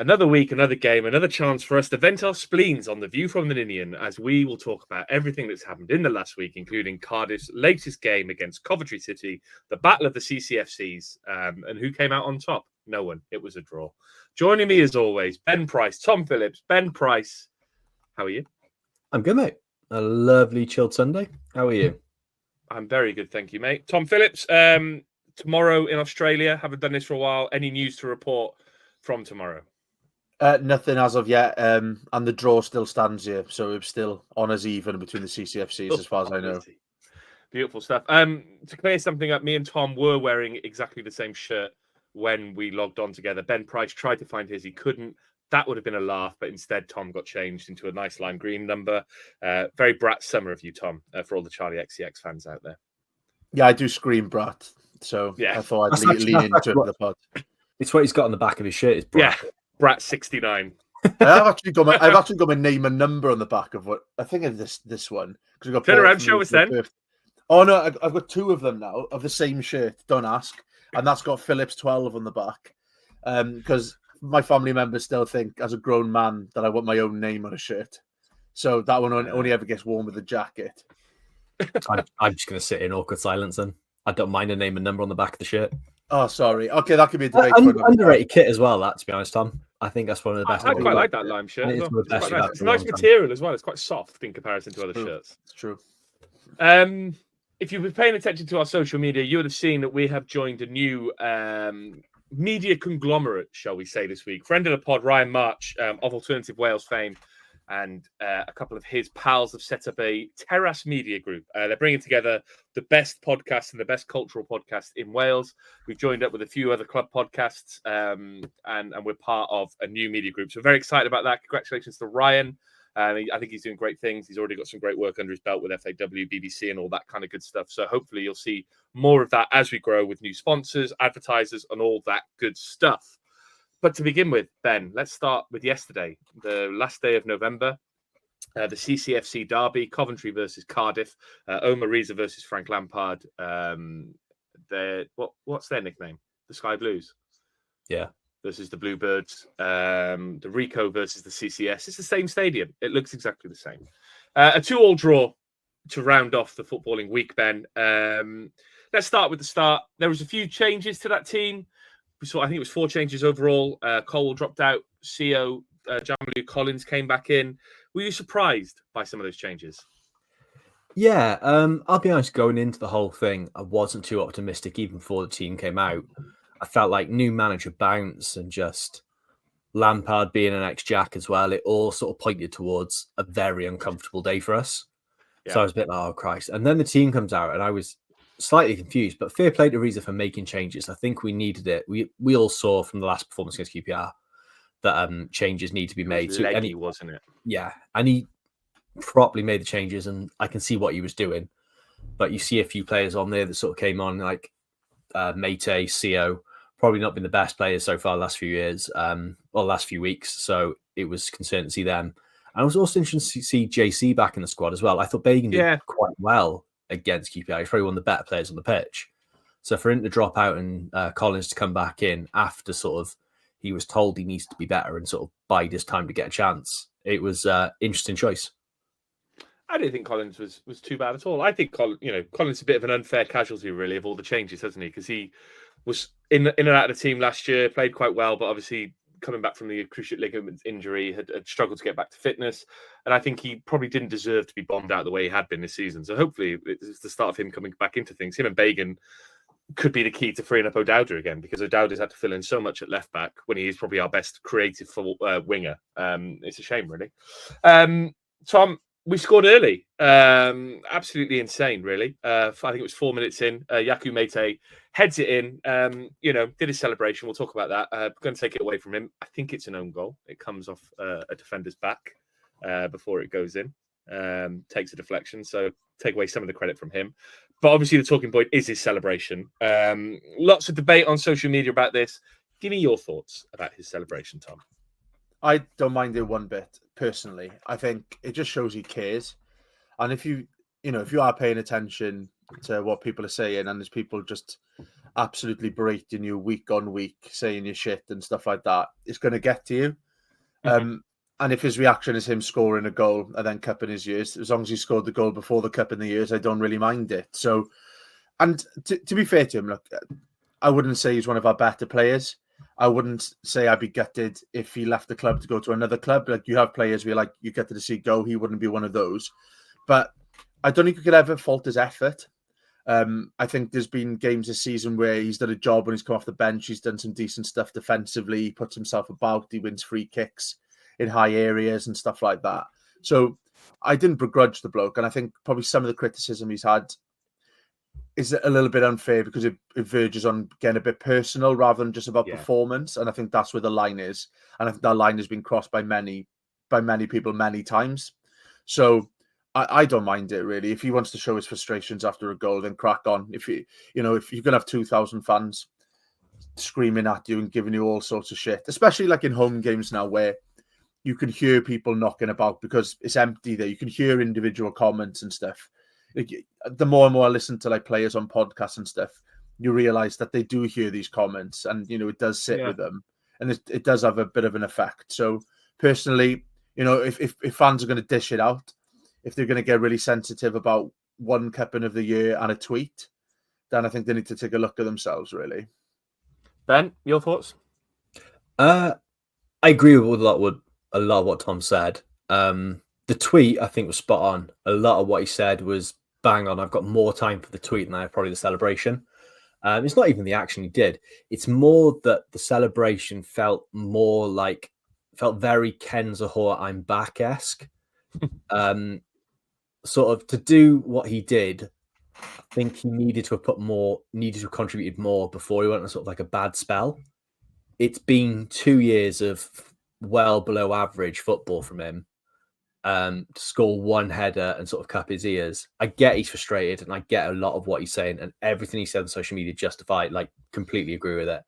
Another week, another game, another chance for us to vent our spleens on the view from the Ninian, as we will talk about everything that's happened in the last week, including Cardiff's latest game against Coventry City, the battle of the CCFCs, and who came out on top? No one. It was a draw. Joining me as always, Ben Price, Tom Phillips. Ben Price, how are you? I'm good, mate. A lovely chilled Sunday. How are you? I'm very good, thank you, mate. Tom Phillips, tomorrow in Australia. Haven't done this for a while. Any news to report from tomorrow? Nothing as of yet, and the draw still stands here, so it's still honours even between the CCFCs as far as I know. Beautiful stuff. To clear something up, me and Tom were wearing exactly the same shirt when we logged on together. Ben Price tried to find his, he couldn't. That would have been a laugh, but instead Tom got changed into a nice lime green number. Very brat summer of you, Tom, for all the Charlie XCX fans out there. Yeah, I do scream brat, so yeah. I thought I'd lean into it for the pod. It's what he's got on the back of his shirt. Is brat. Yeah. Brat 69. I've actually got my name and number on the back of what I think of this one because we got. Turn around, show us then. Oh no, I've got two of them now of the same shirt. Don't ask, and that's got Phillips 12 on the back, because my family members still think as a grown man that I want my own name on a shirt. So that one only ever gets worn with a jacket. I'm just going to sit in awkward silence then. I don't mind a name and number on the back of the shirt. Oh, sorry. Okay, that could be a debate. Underrated kit as well, that, to be honest, Tom. I think that's one of the best. I quite like that lime shirt. It's a nice material as well. It's quite soft in comparison to other shirts. It's true. If you've been paying attention to our social media, you would have seen that we have joined a new media conglomerate, shall we say, this week. Friend of the pod, Ryan March, of Alternative Wales fame, and a couple of his pals have set up a Terrace Media Group. They're bringing together the best podcasts and the best cultural podcasts in Wales. We've joined up with a few other club podcasts, and we're part of a new media group. So we're very excited about that. Congratulations to Ryan. I think he's doing great things. He's already got some great work under his belt with FAW, BBC, and all that kind of good stuff. So hopefully you'll see more of that as we grow with new sponsors, advertisers, and all that good stuff. But to begin with, Ben, let's start with yesterday, the last day of November, the CCFC derby, Coventry versus Cardiff, Omar Reza versus Frank Lampard. What's their nickname? The Sky Blues. Yeah. Versus the Bluebirds. The Rico versus the CCS. It's the same stadium. It looks exactly the same. A 2-2 draw to round off the footballing week, Ben. Let's start with the start. There was a few changes to that team. We saw, I think it was 4 changes overall. Cole dropped out. CO, Jamalu Collins came back in. Were you surprised by some of those changes? Yeah, I'll be honest, going into the whole thing, I wasn't too optimistic even before the team came out. I felt like new manager bounce and just Lampard being an ex-Jack as well. It all sort of pointed towards a very uncomfortable day for us. Yeah. So I was a bit like, oh, Christ. And then the team comes out and I was slightly confused, but fair play to Reza for making changes. I think we needed it. We all saw from the last performance against QPR that changes need to be made. Leggy, wasn't it? Yeah, and he properly made the changes, and I can see what he was doing. But you see a few players on there that sort of came on, like Miete, CO, probably not been the best players so far the last few years, last few weeks. So it was concerning to see them. And I was also interested to see JC back in the squad as well. I thought Bagan did quite well against QPR. He's probably one of the better players on the pitch. So for him to drop out and Collins to come back in after sort of he was told he needs to be better and sort of bide his time to get a chance, it was an interesting choice. I didn't think Collins was too bad at all. I think Collins is a bit of an unfair casualty, really, of all the changes, hasn't he? Because he was in and out of the team last year, played quite well, but obviously coming back from the cruciate ligament injury, had struggled to get back to fitness. And I think he probably didn't deserve to be bombed out the way he had been this season. So hopefully it's the start of him coming back into things. Him and Bagan could be the key to freeing up O'Dowda again, because O'Dowda's had to fill in so much at left back when he is probably our best creative winger. It's a shame, really. Tom, we scored early. Absolutely insane, really. I think it was 4 minutes in. Yaku Miete heads it in, did his celebration. We'll talk about that. Going to take it away from him. I think it's an own goal. It comes off a defender's back before it goes in. Takes a deflection, so take away some of the credit from him. But obviously the talking point is his celebration. Lots of debate on social media about this. Give me your thoughts about his celebration, Tom. I don't mind it one bit, personally. I think it just shows he cares. And if you are paying attention to what people are saying, and there's people just absolutely berating you week on week, saying your shit and stuff like that, it's going to get to you. And if his reaction is him scoring a goal and then cupping his ears, as long as he scored the goal before the cup in the ears, I don't really mind it. So, and to be fair to him, look, I wouldn't say he's one of our better players. I wouldn't say I'd be gutted if he left the club to go to another club. Like, you have players where like you get to see go, he wouldn't be one of those. But I don't think you could ever fault his effort. I think there's been games this season where he's done a job when he's come off the bench. He's done some decent stuff defensively. He puts himself about. He wins free kicks in high areas and stuff like that. So I didn't begrudge the bloke. And I think probably some of the criticism he's had is a little bit unfair because it verges on getting a bit personal rather than just about performance. And I think that's where the line is. And I think that line has been crossed by many people many times. So I don't mind it really. If he wants to show his frustrations after a goal, then crack on. If you're going to have 2,000 fans screaming at you and giving you all sorts of shit, especially like in home games now where you can hear people knocking about because it's empty there. You can hear individual comments and stuff. The more and more I listen to like players on podcasts and stuff, you realize that they do hear these comments and, it does sit with them and it does have a bit of an effect. So personally, if fans are going to dish it out, if they're going to get really sensitive about one cupping of the year and a tweet, then I think they need to take a look at themselves, really. Ben, your thoughts? I agree with a lot of what Tom said. The tweet, I think, was spot on. A lot of what he said was bang on. I've got more time for the tweet than I have probably the celebration. It's not even the action he did. It's more that the celebration felt very Ken Zahor, I'm back-esque. Sort of to do what he did, I think he needed to have contributed more before he went on sort of like a bad spell. It's been 2 years of well below average football from him. To score one header and sort of cup his ears. I get he's frustrated and I get a lot of what he's saying and everything he said on social media justified, like completely agree with it.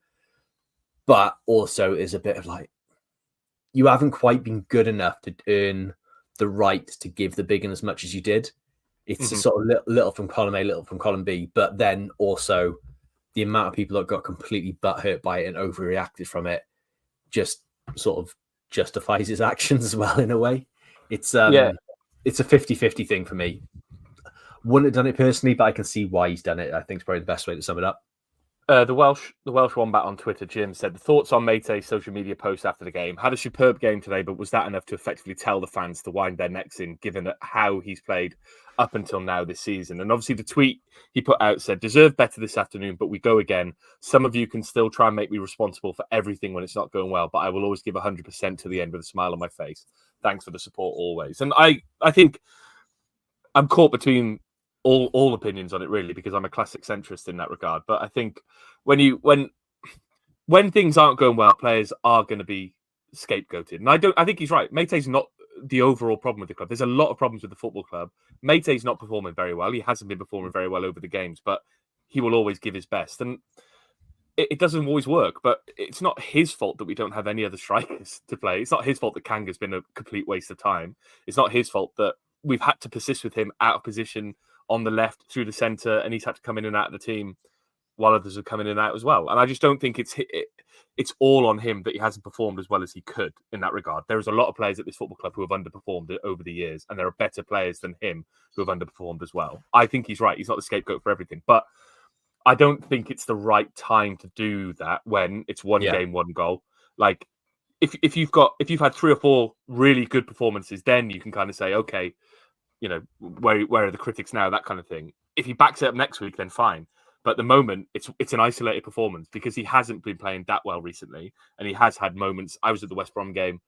But also is a bit of like, you haven't quite been good enough to earn the right to give the big one as much as you did. It's a sort of little from column A, little from column B, but then also the amount of people that got completely butthurt by it and overreacted from it just sort of justifies his actions as well in a way. It's a 50-50 thing for me. Wouldn't have done it personally, but I can see why he's done it. I think it's probably the best way to sum it up. The Welsh Wombat on Twitter, Jim, said the thoughts on Maete's social media post after the game. Had a superb game today, but was that enough to effectively tell the fans to wind their necks in, given how he's played up until now this season? And obviously the tweet he put out said, deserved better this afternoon, but we go again. Some of you can still try and make me responsible for everything when it's not going well, but I will always give 100% to the end with a smile on my face. Thanks for the support always. And I think I'm caught between all opinions on it really, because I'm a classic centrist in that regard. But I think when things aren't going well, players are going to be scapegoated. And I think he's right. Maete's not the overall problem with the club. There's a lot of problems with the football club. Maete's not performing very well. He hasn't been performing very well over the games, but he will always give his best. And it doesn't always work, but it's not his fault that we don't have any other strikers to play. It's not his fault that Kanga's been a complete waste of time. It's not his fault that we've had to persist with him out of position on the left through the centre, and he's had to come in and out of the team while others are coming in and out as well. And I just don't think it's all on him that he hasn't performed as well as he could in that regard. There's a lot of players at this football club who have underperformed over the years, and there are better players than him who have underperformed as well. I think he's right. He's not the scapegoat for everything, but I don't think it's the right time to do that when it's one game, one goal. Like if you've had 3 or 4 really good performances, then you can kind of say, okay, where are the critics now? That kind of thing. If he backs it up next week, then fine. But at the moment, it's an isolated performance because he hasn't been playing that well recently, and he has had moments. I was at the West Brom game.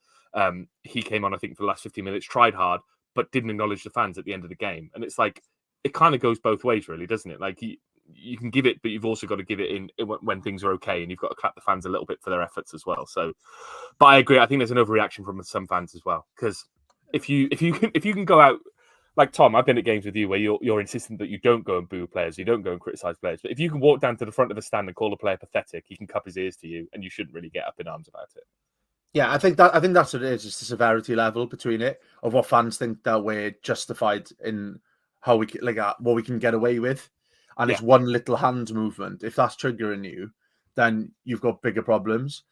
He came on, I think, for the last 15 minutes, tried hard, but didn't acknowledge the fans at the end of the game. And it's like it kind of goes both ways, really, doesn't it? Like you can give it, but you've also got to give it in when things are okay, and you've got to clap the fans a little bit for their efforts as well. So, but I agree. I think there's an overreaction from some fans as well, because if you can go out. Like Tom, I've been at games with you where you're insistent that you don't go and boo players, you don't go and criticise players. But if you can walk down to the front of a stand and call a player pathetic, he can cup his ears to you, and you shouldn't really get up in arms about it. Yeah, I think that's what it is. It's the severity level between it of what fans think that we're justified in how we what we can get away with. and it's one little hand movement. If that's triggering you, then you've got bigger problems.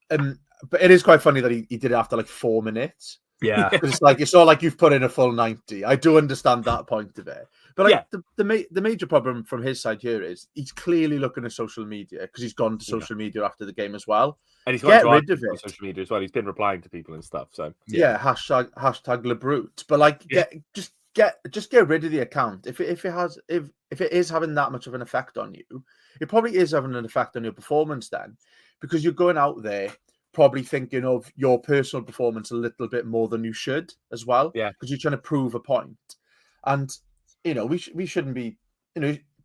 But it is quite funny that he did it after like 4 minutes. Yeah. It's not like you've put in a full 90. I do understand that point of it. But the major problem from his side here is he's clearly looking at social media because he's gone to social media after the game as well. And he's got rid of it on social media as well. He's been replying to people and stuff. So hashtag LeBrute. But like just get rid of the account. If it is having that much of an effect on you, it probably is having an effect on your performance then, because you're going out there probably thinking of your personal performance a little bit more than you should as well. Yeah. Because you're trying to prove a point. And, we shouldn't be,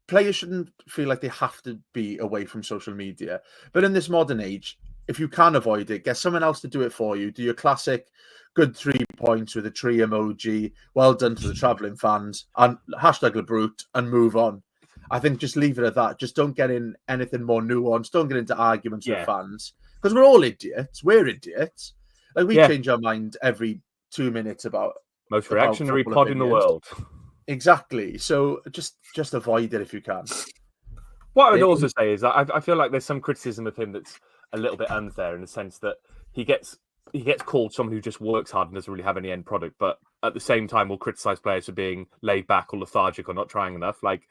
players shouldn't feel like they have to be away from social media. But in this modern age, if you can avoid it, get someone else to do it for you. Do your classic good 3 points with a tree emoji. Well done to the travelling fans. And hashtag LeBrute and move on. I think just leave it at that. Just don't get in anything more nuanced. Don't get into arguments with fans. Because we're all idiots. We're idiots. Like we change our mind every 2 minutes about most reactionary pod in the world. Exactly. So just avoid it if you can. What I would also say is I feel like there's some criticism of him that's a little bit unfair in the sense that he gets called someone who just works hard and doesn't really have any end product, but at the same time will criticize players for being laid back or lethargic or not trying enough. Like,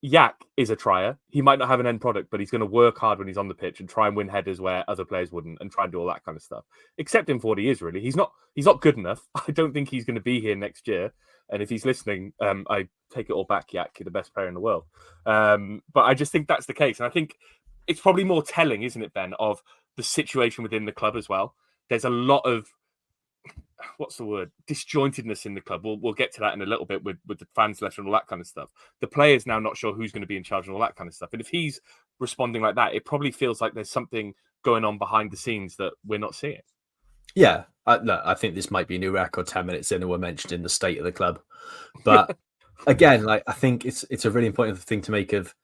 Yak is a trier. He might not have an end product, but he's going to work hard when he's on the pitch and try and win headers where other players wouldn't, and try and do all that kind of stuff. Accept him for what he is. Really, he's not good enough. I don't think he's going to be here next year. And if he's listening, I take it all back. Yak, you're the best player in the world. But I just think that's the case, and I think it's probably more telling, isn't it, Ben, of the situation within the club as well. There's a lot of disjointedness in the club. We'll get to that in a little bit with the fans letter and all that kind of stuff. The player's now not sure who's going to be in charge and all that kind of stuff. And if he's responding like that, it probably feels like there's something going on behind the scenes that we're not seeing. Yeah, I think this might be a new record 10 minutes in and we're mentioned in the state of the club. But again, I think it's a really important thing to make of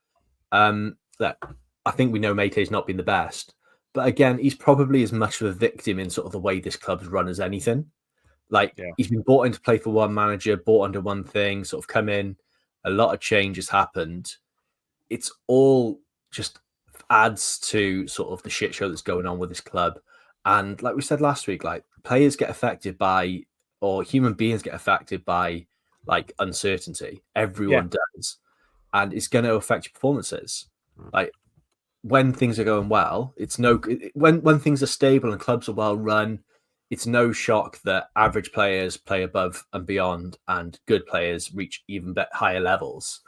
that I think we know Maete's not been the best. But again, he's probably as much of a victim in sort of the way this club's run as anything. He's been brought in to play for one manager, bought under one thing, sort of come in. A lot of change has happened. It's all just adds to sort of the shit show that's going on with this club. And like we said last week, players get affected by, or human beings get affected by, uncertainty. Everyone does. And it's going to affect your performances. When things are going well, when things are stable and clubs are well run, it's no shock that average players play above and beyond and good players reach even higher levels.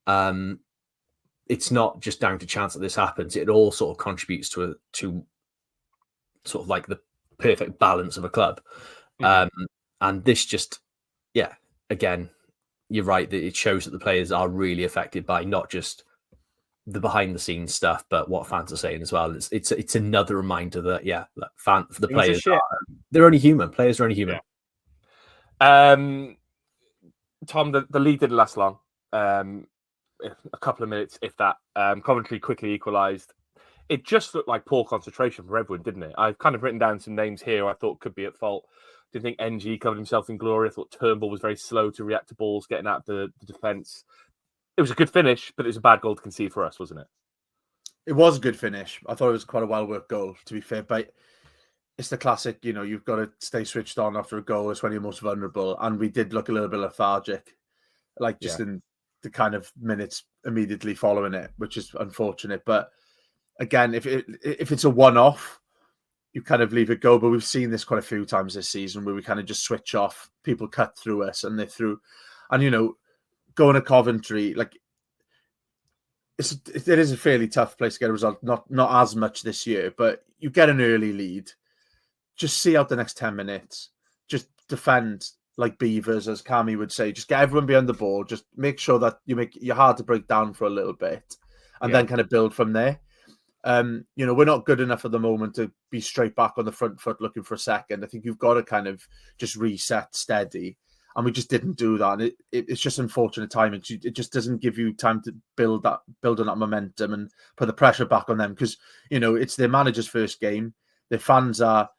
It's not just down to chance that this happens. It all sort of contributes to sort of the perfect balance of a club. And this just, again, you're right that it shows that the players are really affected by not just the behind the scenes stuff, but what fans are saying as well. It's another reminder that the players they're only human. Players are only human. Tom, the lead didn't last long. A couple of minutes, if that. Coventry quickly equalised. It just looked like poor concentration for everyone, didn't it? I've kind of written down some names here I thought could be at fault. Didn't think NG covered himself in glory. I thought Turnbull was very slow to react to balls getting out the defence. It was a good finish, but it was a bad goal to concede for us, wasn't it? It was a good finish. I thought it was quite a well-worked goal, to be fair. But it's the classic, you've got to stay switched on after a goal. It's when you're most vulnerable. And we did look a little bit lethargic, in the kind of minutes immediately following it, which is unfortunate. But again, if it's a one-off, you kind of leave it go. But we've seen this quite a few times this season where we kind of just switch off. People cut through us and they're through. And, going to Coventry, it is a fairly tough place to get a result. Not as much this year, but you get an early lead. Just see out the next 10 minutes. Just defend like beavers, as Cammy would say. Just get everyone behind the ball. Just make sure that you make your hard to break down for a little bit, and then kind of build from there. We're not good enough at the moment to be straight back on the front foot looking for a second. I think you've got to kind of just reset steady. And we just didn't do that. And it's just unfortunate timing. It just doesn't give you time to build on that momentum and put the pressure back on them. Because, it's their manager's first game. Their fans are,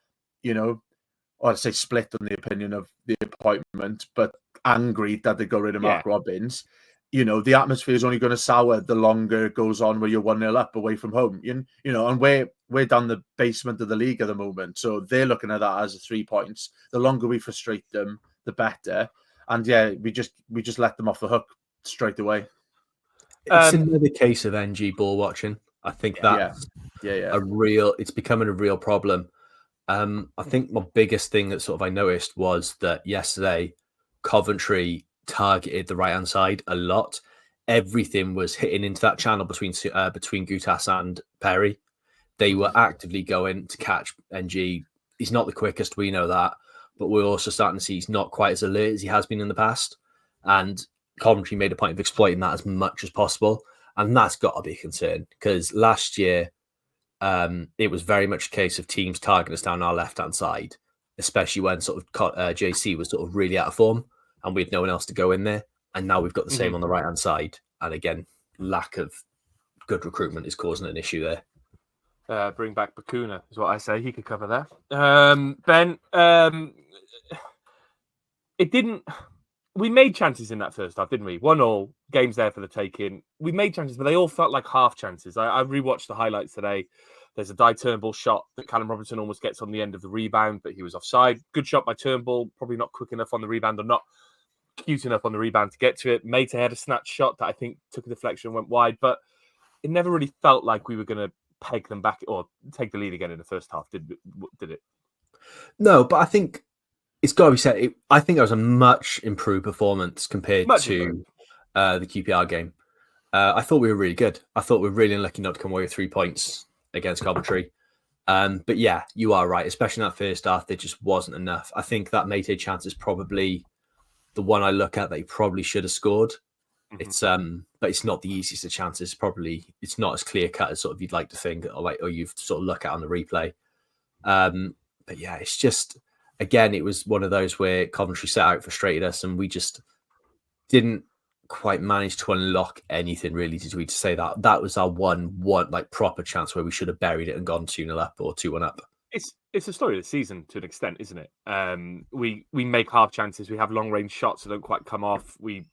I'd say split on the opinion of the appointment, but angry that they got rid of Mark Robbins. the atmosphere is only going to sour the longer it goes on where you're 1-0 up away from home. And we're down the basement of the league at the moment. So they're looking at that as 3 points. The longer we frustrate them, the better. And yeah, we just let them off the hook straight away. It's another case of NG ball watching. I think that's it's becoming a real problem. I think my biggest thing that sort of I noticed was that yesterday Coventry targeted the right hand side a lot. Everything was hitting into that channel between Gutas and Perry. They were actively going to catch NG. He's not the quickest, we know that, but we're also starting to see he's not quite as alert as he has been in the past. And Coventry made a point of exploiting that as much as possible, and that's got to be a concern because last year it was very much a case of teams targeting us down our left hand side, especially when sort of JC was sort of really out of form and we had no one else to go in there. And now we've got the same on the right hand side, and again, lack of good recruitment is causing an issue there. Bring back Bakuna is what I say. He could cover that. Ben, it didn't. We made chances in that first half, didn't we? 1-1, game's there for the taking. We made chances, but they all felt like half chances. I rewatched the highlights today. There's a Dye Turnbull shot that Callum Robinson almost gets on the end of the rebound, but he was offside. Good shot by Turnbull, probably not quick enough on the rebound or not cute enough on the rebound to get to it. Miete had a snatch shot that I think took a deflection and went wide, but it never really felt like we were going to peg them back or take the lead again in the first half, did it? No, but I think it's got to be said. I think it was a much improved performance compared to the QPR game. I thought we were really good. I thought we were really unlucky not to come away with 3 points against Coventry. But yeah, you are right. Especially in that first half, there just wasn't enough. I think that Miete chance is probably the one I look at that he probably should have scored. But it's not the easiest of chances. It's not as clear cut as sort of you'd like to think, or you've sort of look at on the replay. But yeah, it's just, again, it was one of those where Coventry set out, frustrated us, and we just didn't quite manage to unlock anything really, did we? To say that was our one like proper chance where we should have buried it and gone 2-0 up or 2-1 up. It's the story of the season to an extent, isn't it? We make half chances. We have long range shots that don't quite come off. We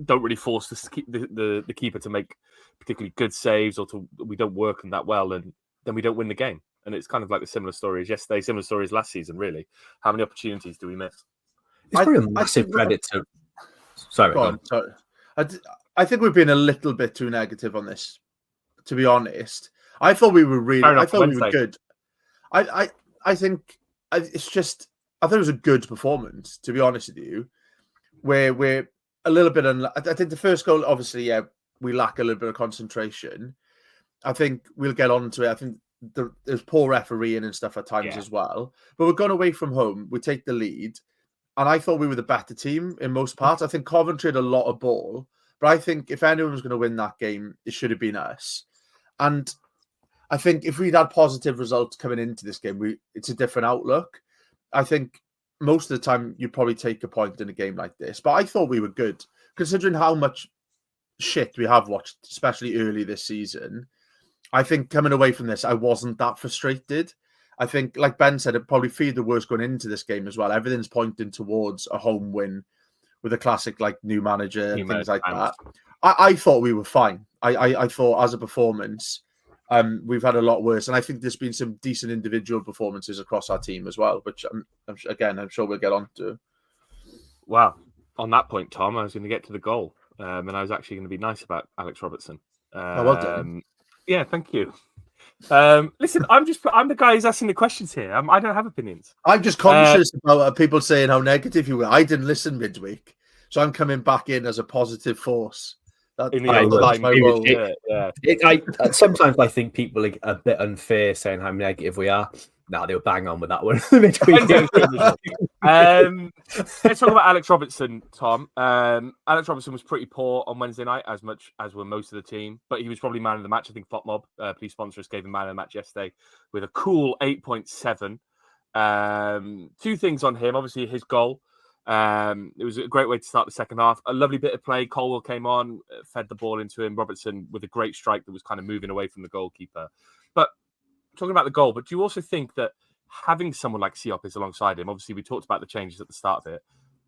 don't really force the keeper to make particularly good saves, or we don't work on that well, and then we don't win the game. And it's kind of like the similar story as yesterday, similar story as last season, really. How many opportunities do we miss? It's probably a massive credit to... Sorry, go on. I think we've been a little bit too negative on this, to be honest. I thought we were really... I thought we were good. I think it's just... I thought it was a good performance, to be honest with you, where we're a little bit... I think the first goal, obviously, yeah, we lack a little bit of concentration. I think we'll get on to it. I think there's poor refereeing and stuff at times as well. But we're going away from home. We take the lead. And I thought we were the better team in most parts. I think Coventry had a lot of ball. But I think if anyone was going to win that game, it should have been us. And I think if we'd had positive results coming into this game, it's a different outlook. I think most of the time you'd probably take a point in a game like this. But I thought we were good, considering how much shit we have watched, especially early this season. I think coming away from this, I wasn't that frustrated. I think, like Ben said, it probably feared the worst going into this game as well. Everything's pointing towards a home win with a classic, like, new manager, things like that. I thought we were fine. I thought as a performance, we've had a lot worse. And I think there's been some decent individual performances across our team as well, which, I'm sure we'll get on to. Wow. On that point, Tom, I was going to get to the goal. And I was actually going to be nice about Alex Robertson. Well done. Yeah, thank you. Listen, I'm the guy who's asking the questions here. I don't have opinions. I'm just conscious about people saying how negative you were. I didn't listen midweek, so I'm coming back in as a positive force. That's my role. Sometimes I think people are a bit unfair saying how negative we are. No, they were bang on with that one. Let's talk about Alex Robertson, Tom. Alex Robertson was pretty poor on Wednesday night, as much as were most of the team, but he was probably man of the match. I think FotMob, please sponsor us, gave him man of the match yesterday with a cool 8.7. Two things on him. Obviously, his goal. It was a great way to start the second half. A lovely bit of play. Colwell came on, fed the ball into him. Robertson with a great strike that was kind of moving away from the goalkeeper. But talking about the goal, but do you also think that having someone like Siop is alongside him, obviously we talked about the changes at the start of it,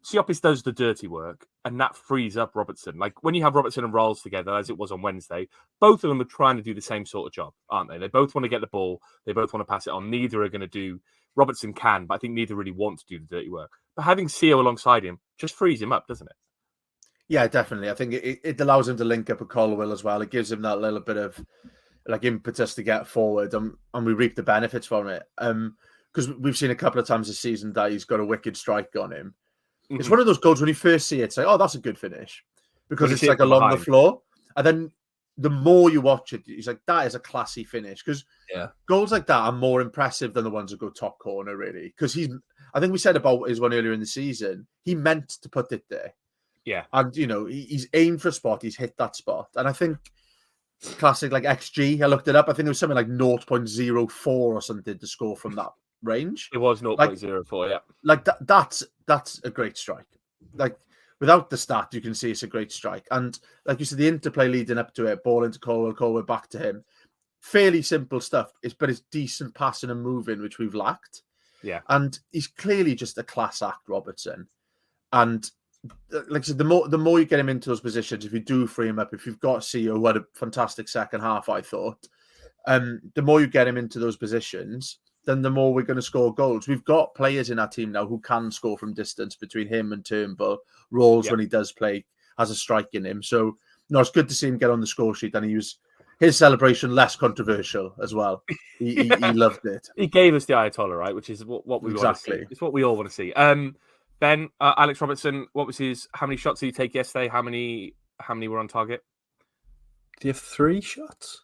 Siopis does the dirty work, and that frees up Robertson. Like when you have Robertson and Rolls together, as it was on Wednesday, both of them are trying to do the same sort of job, aren't they? They both want to get the ball. They both want to pass it on. Neither are going to do. Robertson can, but I think neither really want to do the dirty work. But having Sio alongside him just frees him up, doesn't it? Yeah, definitely. I think it allows him to link up with Colwell as well. It gives him that little bit of like impetus to get forward, and we reap the benefits from it. Because we've seen a couple of times this season that he's got a wicked strike on him. Mm-hmm. It's one of those goals when you first see it, it's like, oh, that's a good finish. Because it's like along the floor. And then the more you watch it, he's like, that is a classy finish. Because goals like that are more impressive than the ones that go top corner, really. Because I think we said about his one earlier in the season, he meant to put it there. Yeah. And, you know, he's aimed for a spot, he's hit that spot. And I think classic like XG, I looked it up, I think it was something like 0.04 or something to score from that range. It was 0.04, yeah. Like that's a great strike. Like without the stat, you can see it's a great strike. And like you said, the interplay leading up to it, ball into Colwell back to him. Fairly simple stuff, but it's decent passing and moving, which we've lacked. Yeah. And he's clearly just a class act, Robertson. And like I said, the more you get him into those positions, if you do free him up, if you've got CEO who had a fantastic second half, I thought, the more you get him into those positions, then the more we're going to score goals. We've got players in our team now who can score from distance between him and Turnbull. Rolls when he does play has a strike in him. So no, it's good to see him get on the score sheet, and his celebration less controversial as well. He loved it. He gave us the Ayatollah, right? Which is what we want to see. It's what we all want to see. Ben, Alex Robertson, how many shots did he take yesterday? How many were on target? Did he have 3 shots?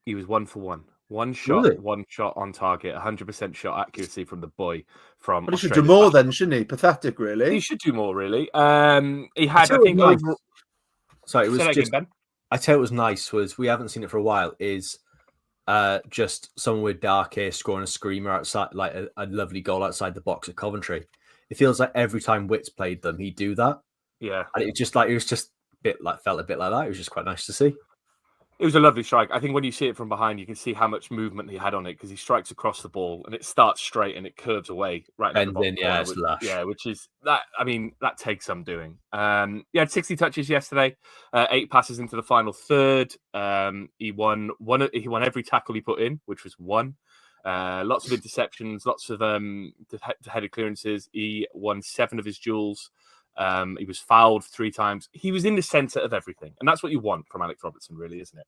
He was 1 for 1. One shot, really? 1 shot on target, 100% shot accuracy from the boy from But he should do more then, shouldn't he? Pathetic, really. He should do more, really. He had, I think... Sorry, it was just... Again, Ben? I tell you what was nice was, we haven't seen it for a while, is just someone with dark hair scoring a screamer outside, like a lovely goal outside the box at Coventry. It feels like every time Wits played them, he'd do that. Yeah. And it was just felt a bit like that. It was just quite nice to see. It was a lovely strike. I think when you see it from behind, you can see how much movement he had on it, because he strikes across the ball and it starts straight and it curves away right in the it's lush. Yeah, which is that. I mean, that takes some doing. He had 60 touches yesterday, 8 passes into the final third. He won every tackle he put in, which was 1. Lots of interceptions, lots of headed clearances. He won 7 of his duels. He was fouled 3 times. He was in the centre of everything. And that's what you want from Alex Robertson, really, isn't it?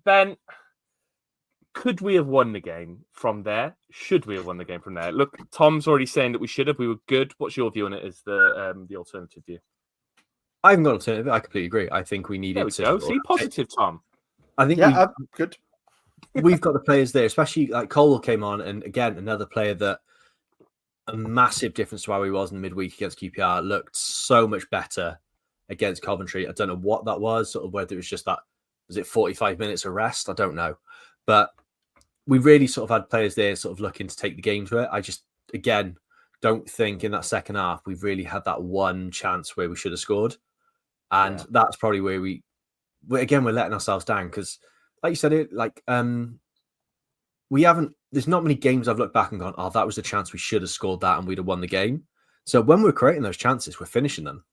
Ben, could we have won the game from there? Should we have won the game from there? Look, Tom's already saying that we should have. We were good. What's your view on it as the alternative view? I haven't got an alternative. I completely agree. I think we needed to... Go. See, positive, Tom. I think good. We've got the players there, especially like Colwell came on, and again, another player that a massive difference to how he was in the midweek against QPR. Looked so much better against Coventry. I don't know what that was, sort of whether it was just that, was it 45 minutes of rest? I don't know. But we really sort of had players there sort of looking to take the game to it. I just, again, don't think in that second half we've really had that one chance where we should have scored. And that's probably where we're letting ourselves down, because like you said, we haven't, there's not many games I've looked back and gone, oh, that was the chance we should have scored that and we'd have won the game. So when we're creating those chances, we're finishing them.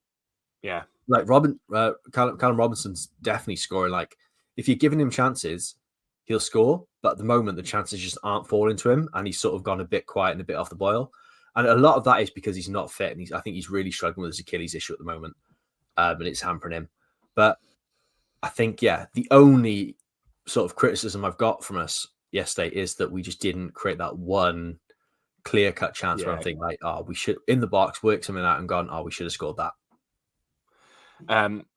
Yeah. Like Callum Robinson's definitely scoring. Like, if you're giving him chances, he'll score. But at the moment, the chances just aren't falling to him, and he's sort of gone a bit quiet and a bit off the boil. And a lot of that is because he's not fit, and I think he's really struggling with his Achilles issue at the moment, and it's hampering him. But I think, the only sort of criticism I've got from us yesterday is that we just didn't create that one clear-cut chance where I'm thinking, like, we should, in the box, work something out and gone, we should have scored that.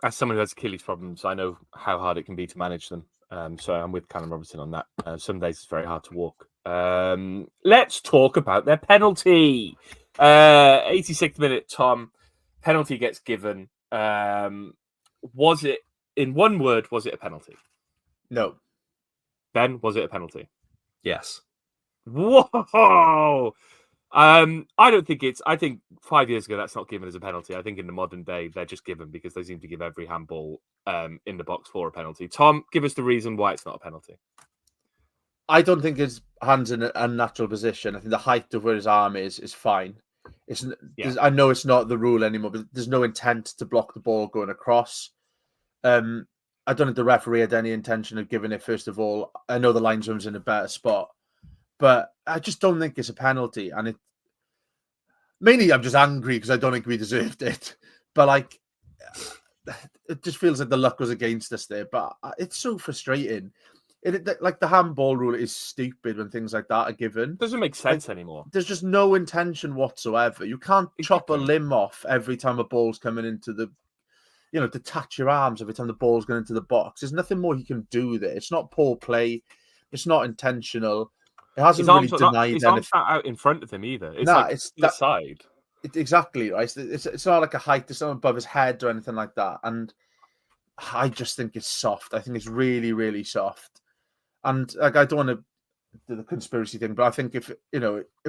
As someone who has Achilles problems, I know how hard it can be to manage them. So I'm with Callum Robertson on that. Some days it's very hard to walk. Let's talk about their penalty. 86th minute, Tom. Penalty gets given. Was it, in one word, was it a penalty? No. Ben, was it a penalty? Yes. Whoa! I don't think I think 5 years ago that's not given as a penalty. I think in the modern day they're just given because they seem to give every handball in the box for a penalty. Tom, give us the reason why it's not a penalty. I don't think his hand's in an unnatural position. I think the height of where his arm is fine. I know it's not the rule anymore, but there's no intent to block the ball going across. I don't think the referee had any intention of giving it. First of all, I know the linesman's in a better spot, but I just don't think it's a penalty. And mainly I'm just angry because I don't think we deserved it. But like, it just feels like the luck was against us there. But it's so frustrating. Like the handball rule is stupid when things like that are given. Doesn't make sense anymore. There's just no intention whatsoever. You can't chop a limb off every time a ball's coming into the, detach your arms every time the ball's going into the box. There's nothing more he can do there. It's not poor play. It's not intentional. It hasn't really denied his arms not out in front of him either. It's it's the side. Exactly, right? It's not like a height. It's not above his head or anything like that. And I just think it's soft. I think it's really, really soft. And like, I don't want to do the conspiracy thing, but I think if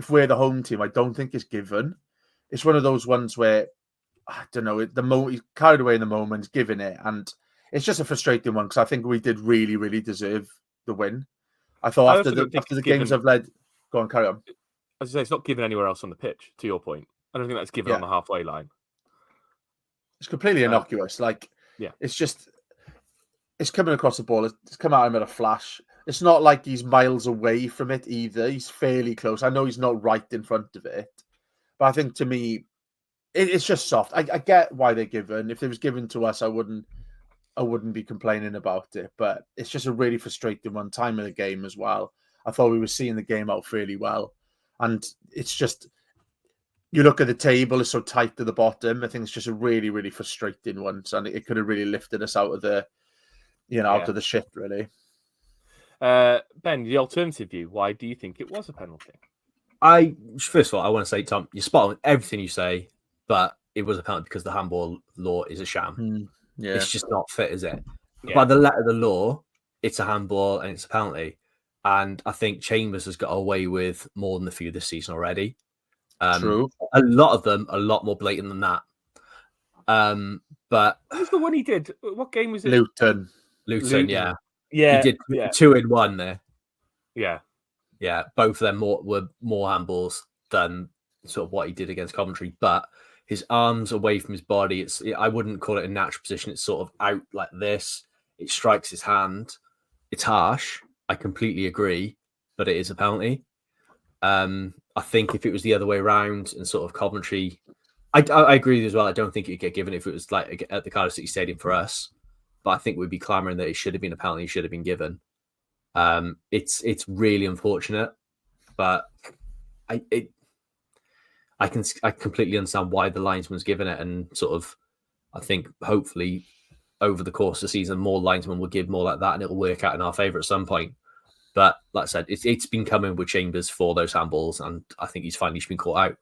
we're the home team, I don't think it's given. It's one of those ones where I don't know. He's carried away in the moment, giving it, and it's just a frustrating one because I think we did really, really deserve the win. I thought after the games I've led, go on, carry on. As I say, it's not given anywhere else on the pitch. To your point, I don't think that's given on the halfway line. It's completely innocuous. It's coming across the ball. It's come at him at a flash. It's not like he's miles away from it either. He's fairly close. I know he's not right in front of it, but I think to me, it's just soft. I get why they're given. If it was given to us, I wouldn't be complaining about it. But it's just a really frustrating one. Time of the game as well. I thought we were seeing the game out fairly well, and it's just you look at the table; it's so tight to the bottom. I think it's just a really, really frustrating one, and it could have really lifted us out of the, out of the shit, really. Ben, the alternative view, why do you think it was a penalty? First of all, I want to say, Tom, you're spot on everything you say, but it was a penalty because the handball law is a sham. Yeah. It's just not fit, is it? Yeah. By the letter of the law, it's a handball and it's a penalty. And I think Chambers has got away with more than a few this season already. True. A lot of them, a lot more blatant than that. But what was the one he did? What game was it? Luton, yeah. Yeah, he did 2 in 1 there. Yeah. Both of them were more handballs than sort of what he did against Coventry. But his arms away from his body, I wouldn't call it a natural position. It's sort of out like this. It strikes his hand. It's harsh. I completely agree, but it is a penalty. I think if it was the other way around and sort of Coventry, I agree with you as well. I don't think it'd get given if it was like at the Cardiff City Stadium for us. But I think we'd be clamouring that it should have been a penalty, should have been given. It's really unfortunate, but I completely understand why the linesman's given it, and sort of I think hopefully over the course of the season more linesmen will give more like that, and it'll work out in our favour at some point. But like I said, it's been coming with Chambers for those handballs, and I think he's finally been caught out.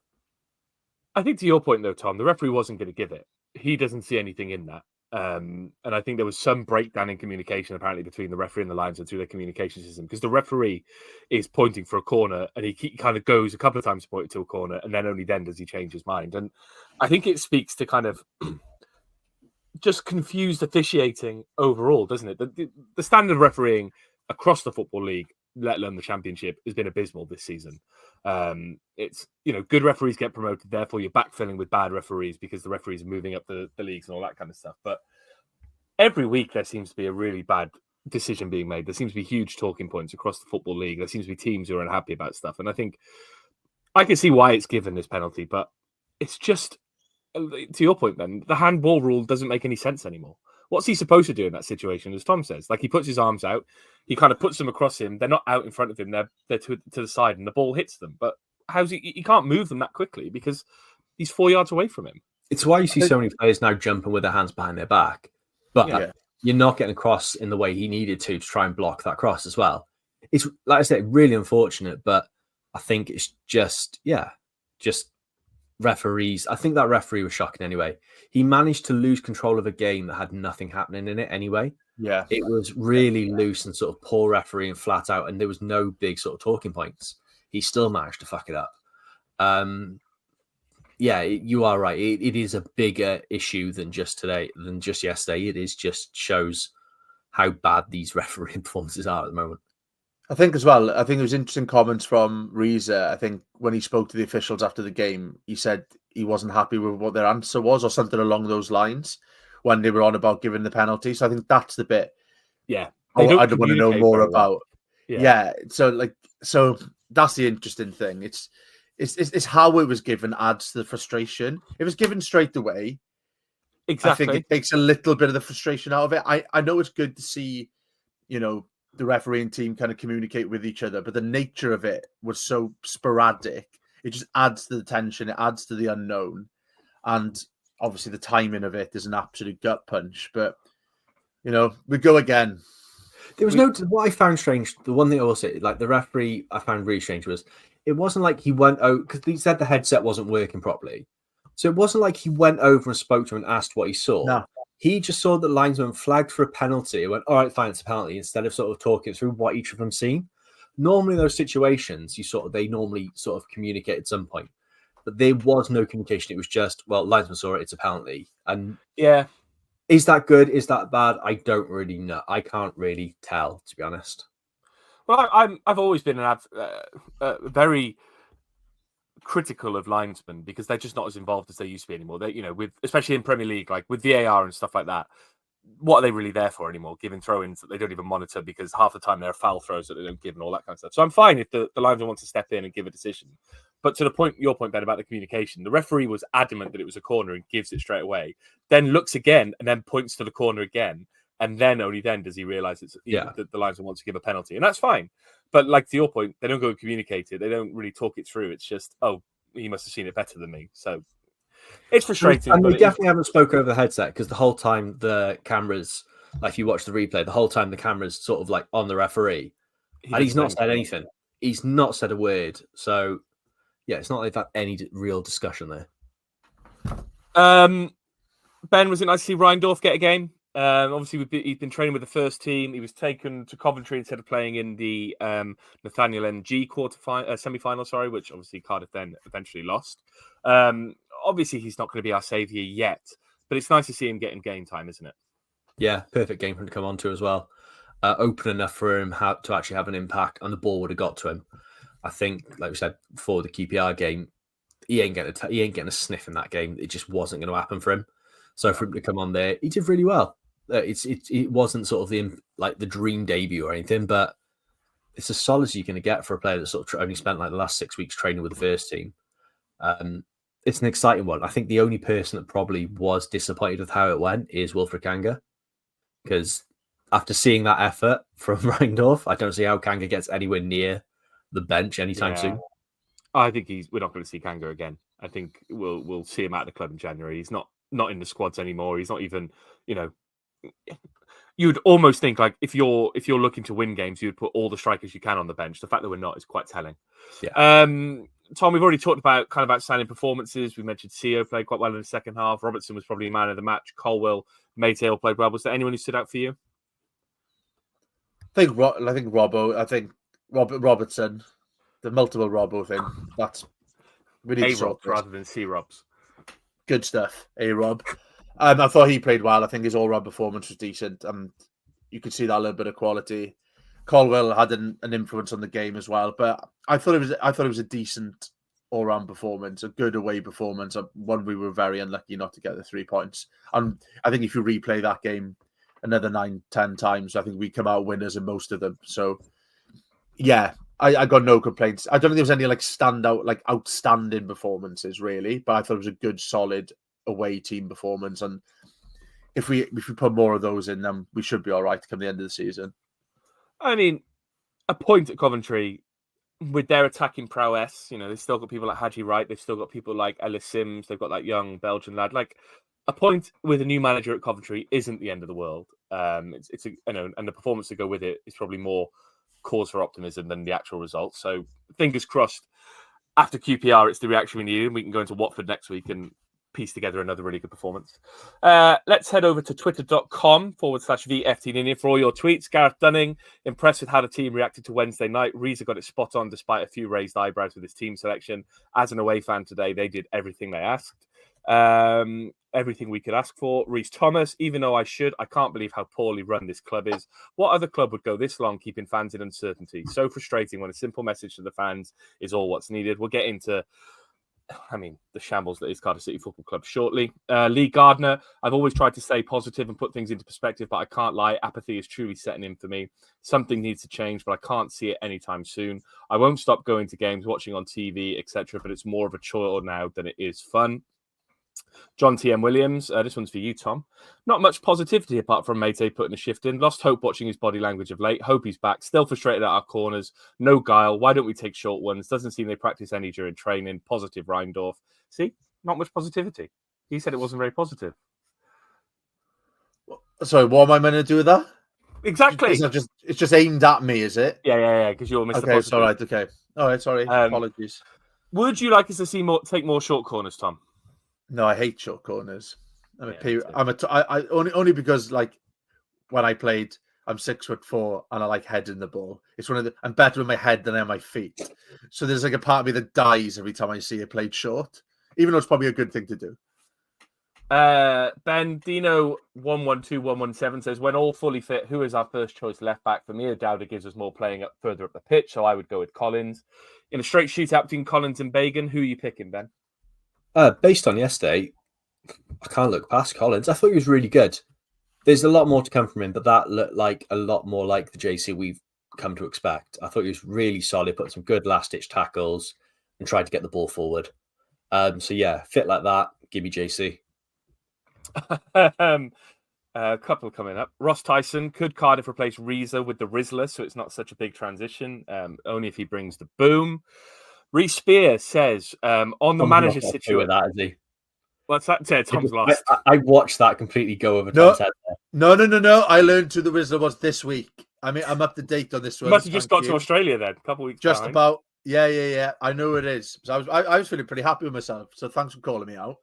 I think to your point though, Tom, the referee wasn't going to give it. He doesn't see anything in that. And I think there was some breakdown in communication apparently between the referee and the linesman through their communication system, because the referee is pointing for a corner and he kind of goes a couple of times to point to a corner, and then only then does he change his mind. And I think it speaks to kind of just confused officiating overall, doesn't it? The standard of refereeing across the Football League, let alone the Championship, has been abysmal this season. It's, good referees get promoted, therefore you're backfilling with bad referees because the referees are moving up the leagues and all that kind of stuff. But every week there seems to be a really bad decision being made. There seems to be huge talking points across the Football League. There seems to be teams who are unhappy about stuff. And I think I can see why it's given this penalty, but it's just, to your point then, the handball rule doesn't make any sense anymore. What's he supposed to do in that situation? As Tom says, like, he puts his arms out, he kind of puts them across him. They're not out in front of him. They're to the side, and the ball hits them. But he can't move them that quickly because he's 4 yards away from him. It's why you see so many players now jumping with their hands behind their back. But you're not getting across in the way he needed to try and block that cross as well. It's, like I said, really unfortunate, but I think it's just referees. I think that referee was shocking anyway. He managed to lose control of a game that had nothing happening in it anyway. Yeah. It was really loose and sort of poor refereeing flat out, and there was no big sort of talking points. He still managed to fuck it up. You are right. It is a bigger issue than just yesterday. It is just shows how bad these refereeing performances are at the moment. I think as well, I think it was interesting comments from Reza. I think when he spoke to the officials after the game, he said he wasn't happy with what their answer was or something along those lines when they were on about giving the penalty. So I think that's the bit Yeah. I'd want to know more about. Yeah. So that's the interesting thing. It's how it was given adds to the frustration. If it was given straight away, exactly, I think it takes a little bit of the frustration out of it. I know it's good to see, the refereeing team kind of communicate with each other, but the nature of it was so sporadic. It just adds to the tension. It adds to the unknown, and obviously the timing of it is an absolute gut punch. But we go again. There was what I found strange. The one thing I will say, like the referee, I found really strange was it wasn't like he went out because he said the headset wasn't working properly. So it wasn't like he went over and spoke to him and asked what he saw. No. He just saw the linesman flagged for a penalty. He went, all right, fine, it's a penalty, instead of sort of talking through what each of them seen. Normally, in those situations, they normally sort of communicate at some point. But there was no communication. It was just, well, linesman saw it, it's a penalty. And yeah. Is that good? Is that bad? I don't really know. I can't really tell, to be honest. Well, I've always been very critical of linesmen because they're just not as involved as they used to be anymore. They, with especially in Premier League, like with VAR and stuff like that. What are they really there for anymore? Giving throw-ins that they don't even monitor because half the time there are foul throws that they don't give and all that kind of stuff. So I'm fine if the linesman wants to step in and give a decision. But to your point, Ben, about the communication, the referee was adamant that it was a corner and gives it straight away, then looks again and then points to the corner again. And then only then does he realise that the linesman wants to give a penalty. And that's fine. But like to your point, they don't go and communicate it. They don't really talk it through. It's just, oh, he must have seen it better than me. So it's frustrating. And they definitely haven't spoke over the headset because the whole time the cameras, like if you watch the replay, the whole time the camera's sort of like on the referee. And he's not said anything. He's not said a word. So, yeah, it's not like they've had any real discussion there. Ben, was it nice to see Reindorf get a game? Obviously, he's been training with the first team. He was taken to Coventry instead of playing in the Nathaniel NG semi-final, which obviously Cardiff then eventually lost. Obviously, he's not going to be our saviour yet, but it's nice to see him getting game time, isn't it? Yeah, perfect game for him to come onto as well. Open enough for him to actually have an impact, and the ball would have got to him. I think, like we said before, the QPR game, he ain't getting a sniff in that game. It just wasn't going to happen for him. So for him to come on there, he did really well. It wasn't sort of the dream debut or anything, but it's as solid as you're going to get for a player that sort of only spent like the last 6 weeks training with the first team. It's an exciting one. I think the only person that probably was disappointed with how it went is Wilfried Kanga, because after seeing that effort from Reindorf, I don't see how Kanga gets anywhere near the bench anytime soon. I think we're not going to see Kanga again. I think we'll see him at the club in January. He's not in the squads anymore. He's not even, you'd almost think like if you're looking to win games, you'd put all the strikers you can on the bench. The fact that we're not is quite telling. Yeah. Tom, we've already talked about kind of outstanding performances. We mentioned CEO played quite well in the second half. Robertson was probably man of the match. Colwill, Miete all played well. Was there anyone who stood out for you? I think Robbo. I think Robertson. The multiple Robbo thing. That's really A-Robs rather than C-Robs. Good stuff, A-Rob. I thought he played well. I think his all-round performance was decent. You could see that little bit of quality. Colwill had an influence on the game as well, but I thought it was a decent all-round performance, a good away performance. One we were very unlucky not to get the 3 points. And I think if you replay that game another 9-10 times, I think we come out winners in most of them. So, yeah, I got no complaints. I don't think there was any standout, outstanding performances really, but I thought it was a good, solid away team performance. And if we put more of those in, then we should be all right come the end of the season. I mean, a point at Coventry with their attacking prowess, they've still got people like Haji Wright, they've still got people like Ellis Sims, they've got that young Belgian lad. Like a point with a new manager at Coventry isn't the end of the world. And the performance to go with it is probably more cause for optimism than the actual result. So fingers crossed. After QPR, it's the reaction we need, and we can go into Watford next week and piece together another really good performance. Let's head over to twitter.com/VFT Ninian for all your tweets. Gareth Dunning, impressed with how the team reacted to Wednesday night. Reza got it spot on despite a few raised eyebrows with his team selection. As an away fan today, they did everything they asked. Everything we could ask for. Reece Thomas, even though I can't believe how poorly run this club is. What other club would go this long keeping fans in uncertainty? So frustrating when a simple message to the fans is all what's needed. We'll get into, the shambles that is Cardiff City Football Club shortly. Lee Gardner, I've always tried to stay positive and put things into perspective, but I can't lie. Apathy is truly setting in for me. Something needs to change, but I can't see it anytime soon. I won't stop going to games, watching on TV, etc., but it's more of a chore now than it is fun. John T.M. Williams, this one's for you, Tom. Not much positivity apart from Miete putting a shift in. Lost hope watching his body language of late. Hope he's back. Still frustrated at our corners. No guile. Why don't we take short ones? Doesn't seem they practice any during training. Positive Reindorf. See? Not much positivity. He said it wasn't very positive. Sorry, what am I meant to do with that? Exactly. It's just aimed at me, is it? Yeah, because you're Mr. Okay, Positive. it's all right. Okay. All right, sorry. Apologies. Would you like us to take more short corners, Tom? No, I hate short corners. Only because when I played, I'm 6'4" and I like heading the ball. It's I'm better with my head than I am my feet. So there's a part of me that dies every time I see it played short, even though it's probably a good thing to do. Ben Dino 112117 says, when all fully fit, who is our first choice left back? For me, O'Dowda gives us more playing up further up the pitch, so I would go with Collins. In a straight shootout between Collins and Bagan, who are you picking, Ben? Based on yesterday, I can't look past Collins. I thought he was really good. There's a lot more to come from him, but that looked like a lot more like the JC we've come to expect. I thought he was really solid, put some good last-ditch tackles and tried to get the ball forward. So yeah, fit like that. Give me JC. A couple coming up. Ross Tyson, could Cardiff replace Reza with the Rizzler so it's not such a big transition? Only if he brings the boom. Reece Spear says, on the manager situation. That, is he? What's that? Tom's lost. I watched that completely go over Tom's head there. No. I learned who the Rizzler was this week. I'm up to date on this one. You must have just got to Australia then, a couple of weeks Just behind. about. Yeah. I know it is. So I was feeling pretty happy with myself. So thanks for calling me out.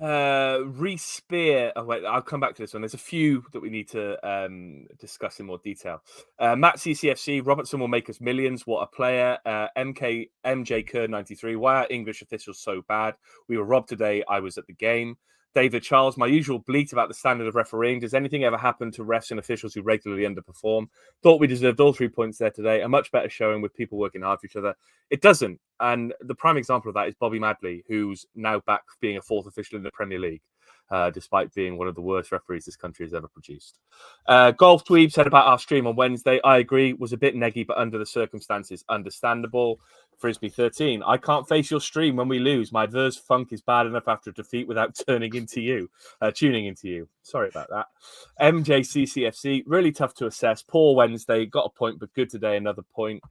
Reece Spear. Oh wait, I'll come back to this one. There's a few that we need to discuss in more detail. Matt CCFC, Robertson will make us millions. What a player. MJ Kerr 93. Why are English officials so bad? We were robbed today. I was at the game. David Charles, my usual bleat about the standard of refereeing. Does anything ever happen to refs and officials who regularly underperform? Thought we deserved all 3 points there today. A much better showing with people working hard for each other. It doesn't. And the prime example of that is Bobby Madley, who's now back being a fourth official in the Premier League, despite being one of the worst referees this country has ever produced. Golf Dweeb said about our stream on Wednesday, I agree, was a bit neggy, but under the circumstances, understandable. Frisbee 13, I can't face your stream when we lose. My adverse funk is bad enough after a defeat without tuning into you. Sorry about that. MJCCFC, really tough to assess. Poor Wednesday, got a point, but good today, another point.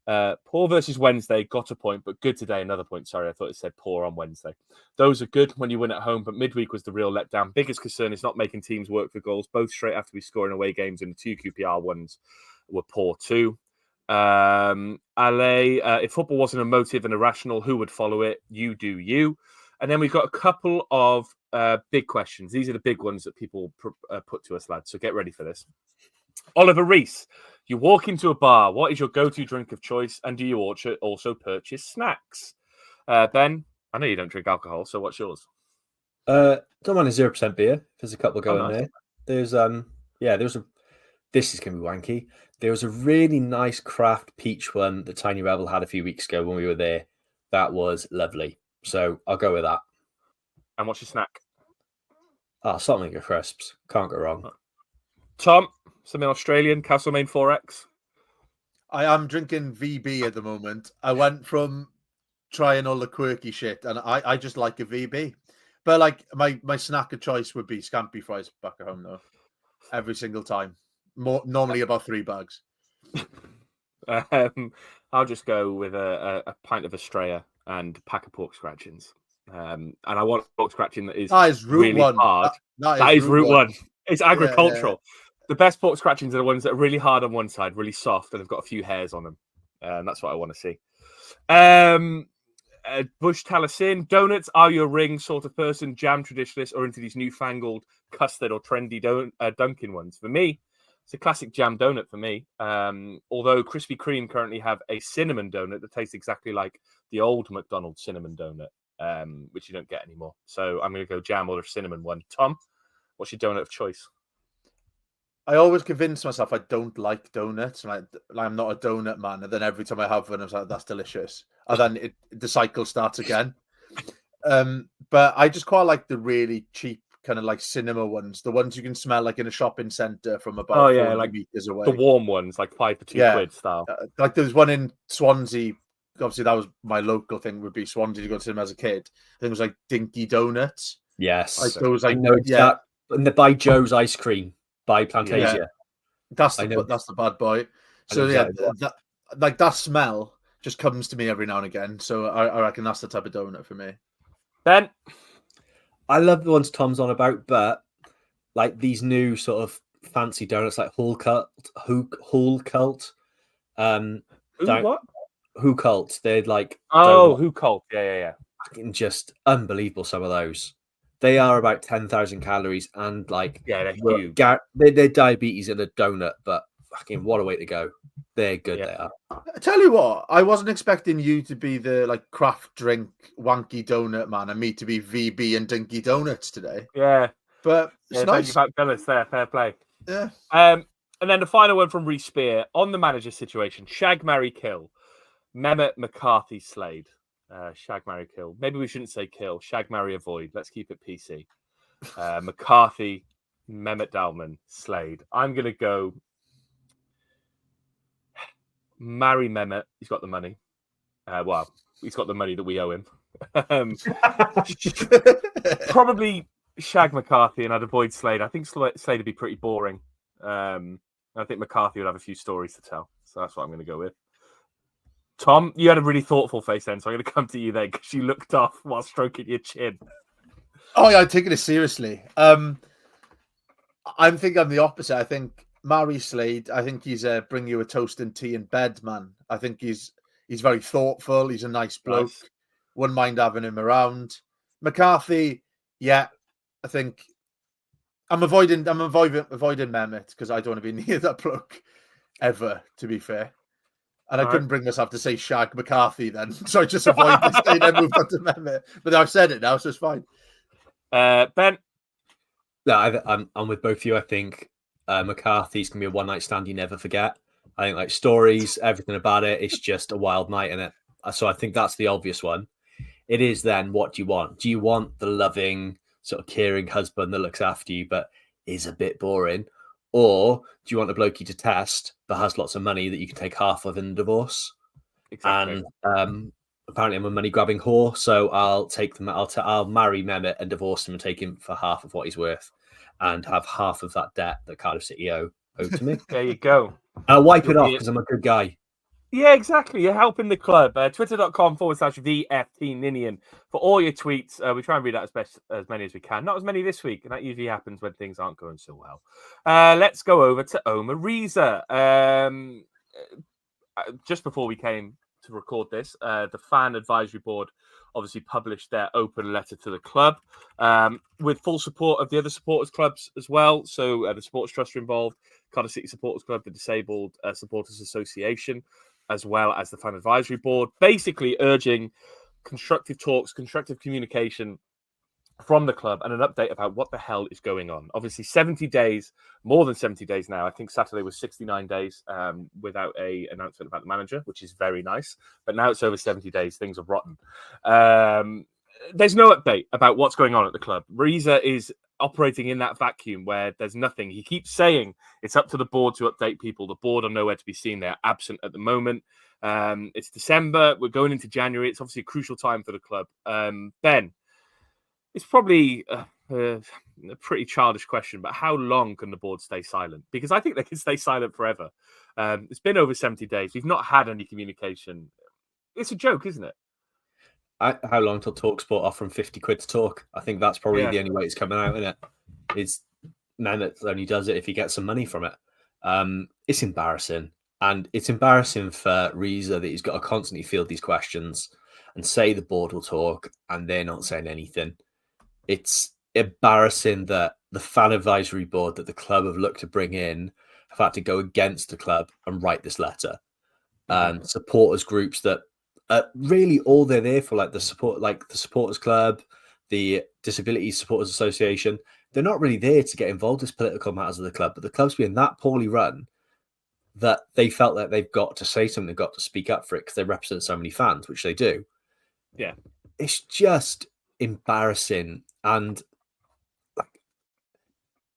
Poor versus Wednesday, got a point, but good today, another point. Sorry, I thought it said poor on Wednesday. Those are good when you win at home, but midweek was the real letdown. Biggest concern is not making teams work for goals, both straight after we score in away games, and the two QPR ones were poor too. Ale, if football wasn't emotive and irrational, who would follow it? You do you. And then we've got a couple of big questions. These are the big ones that people put to us, lads. So get ready for this. Oliver Reese, you walk into a bar. What is your go-to drink of choice? And do you also purchase snacks? Ben, I know you don't drink alcohol, so what's yours? Don't mind a 0% beer. There's a couple going there. There's this is going to be wanky. There was a really nice craft peach one that Tiny Rebel had a few weeks ago when we were there. That was lovely. So I'll go with that. And what's your snack? Something like crisps. Can't go wrong. Tom, something Australian, Castlemaine 4X. I am drinking VB at the moment. I went from trying all the quirky shit, and I just like a VB. But like my snack of choice would be scampi fries back at home, though. Every single time. Normally about 3 bags. I'll just go with a pint of Estrella and a pack of pork scratchings. And I want a pork scratching that is really hard. That is route one. It's agricultural. Yeah. The best pork scratchings are the ones that are really hard on one side, really soft, and have got a few hairs on them. That's what I want to see. Bush Talasin, donuts, are you a ring sort of person, jam traditionalist, or into these newfangled custard or trendy Dunkin' ones? For me, it's a classic jam donut for me. Although Krispy Kreme currently have a cinnamon donut that tastes exactly like the old McDonald's cinnamon donut. which you don't get anymore. So I'm going to go jam or a cinnamon one. Tom, what's your donut of choice? I always convince myself I don't like donuts, and I'm not a donut man. And then every time I have one, I'm like, "That's delicious," and then the cycle starts again. But I just quite like the really cheap kind of like cinema ones, the ones you can smell like in a shopping centre from about 400 meters away. The warm ones, like 5 for £2 style. Like there's one in Swansea. Obviously, that was my local thing. Would be Swansea to go to cinema as a kid. I think it was like Dinky Donuts. Yes, like those. Like I know that. And the by Joe's ice cream by Plantasia. Yeah. That's the bad boy. So that smell just comes to me every now and again. So I reckon that's the type of donut for me. Ben, I love the ones Tom's on about, but like these new sort of fancy donuts like Hull Cult. Who Cult? They're like Who Cult? Yeah. Fucking just unbelievable. Some of those. They are about 10,000 calories and like they're huge. They're diabetes in a donut, but fucking what a way to go. They're good. They are. I tell you what, I wasn't expecting you to be the like craft drink wanky donut man and me to be VB and Dinky Donuts today. Yeah, but it's nice. Thank you, Dennis. There, fair play. Yeah. And then the final one from Reece Spear on the manager situation: Shag, marry, kill. Mehmet, McCarthy, Slade. Shag, marry, kill. Maybe we shouldn't say kill. Shag, marry, avoid. Let's keep it PC. McCarthy, Mehmet Dalman, Slade. I'm going to go marry Mehmet. He's got the money. Well, he's got the money that we owe him. Probably shag McCarthy and I'd avoid Slade. I think Slade would be pretty boring. I think McCarthy would have a few stories to tell. So that's what I'm going to go with. Tom, you had a really thoughtful face then, so I'm going to come to you then because you looked off while stroking your chin. Oh, yeah, I'm taking it seriously. I think I'm the opposite. I think Mary Slade, I think he's bring you a toast and tea in bed, man. I think he's very thoughtful. He's a nice bloke. Nice. Wouldn't mind having him around. McCarthy, yeah, I think I'm avoiding Mehmet because I don't want to be near that bloke ever, to be fair. And I couldn't bring myself to say shag McCarthy then. So I just avoided Slade and moved on to Mehmet. But I've said it now, so it's fine. Ben? Yeah, I'm with both of you. I think McCarthy's going to be a one-night stand you never forget. I think like stories, everything about it, it's just a wild night in it. So I think that's the obvious one. It is then, what do you want? Do you want the loving, sort of caring husband that looks after you but is a bit boring? Or do you want a bloke you detest but has lots of money that you can take half of in the divorce? Exactly. And apparently I'm a money-grabbing whore, so I'll marry Mehmet and divorce him and take him for half of what he's worth and have half of that debt that Cardiff City owe to me. There you go. I'll wipe it off because I'm a good guy. Yeah, exactly. You're helping the club. Twitter.com/VFT Ninian for all your tweets. We try and read out as many as we can. Not as many this week, and that usually happens when things aren't going so well. Let's go over to Omar Reza. Just before we came to record this, the fan advisory board obviously published their open letter to the club with full support of the other supporters clubs as well. So the Supporters Trust are involved, Cardiff City Supporters Club, the Disabled Supporters Association, as well as the fan advisory board, basically urging constructive talks, constructive communication from the club and an update about what the hell is going on. Obviously, 70 days, more than 70 days now. I think Saturday was 69 days without a announcement about the manager, which is very nice. But now it's over 70 days. Things are rotten. There's no update about what's going on at the club. Reza is operating in that vacuum where there's nothing. He keeps saying it's up to the board to update people. The board are nowhere to be seen. They're absent at the moment. It's December. We're going into January. It's obviously a crucial time for the club. Ben, it's probably a pretty childish question, but how long can the board stay silent? Because I think they can stay silent forever. It's been over 70 days. We've not had any communication. It's a joke, isn't it? How long till TalkSport offering 50 quid to talk? I think that's probably the only way it's coming out, isn't it? It's Mehmet only does it if he gets some money from it. It's embarrassing. And it's embarrassing for Reza that he's got to constantly field these questions and say the board will talk and they're not saying anything. It's embarrassing that the fan advisory board that the club have looked to bring in have had to go against the club and write this letter. And supporters groups that Really, all they're there for, like the support, like the supporters club, the Disability Supporters Association. They're not really there to get involved in political matters of the club, but the club's being that poorly run that they felt that they've got to say something, they've got to speak up for it because they represent so many fans, which they do. Yeah. It's just embarrassing. And like,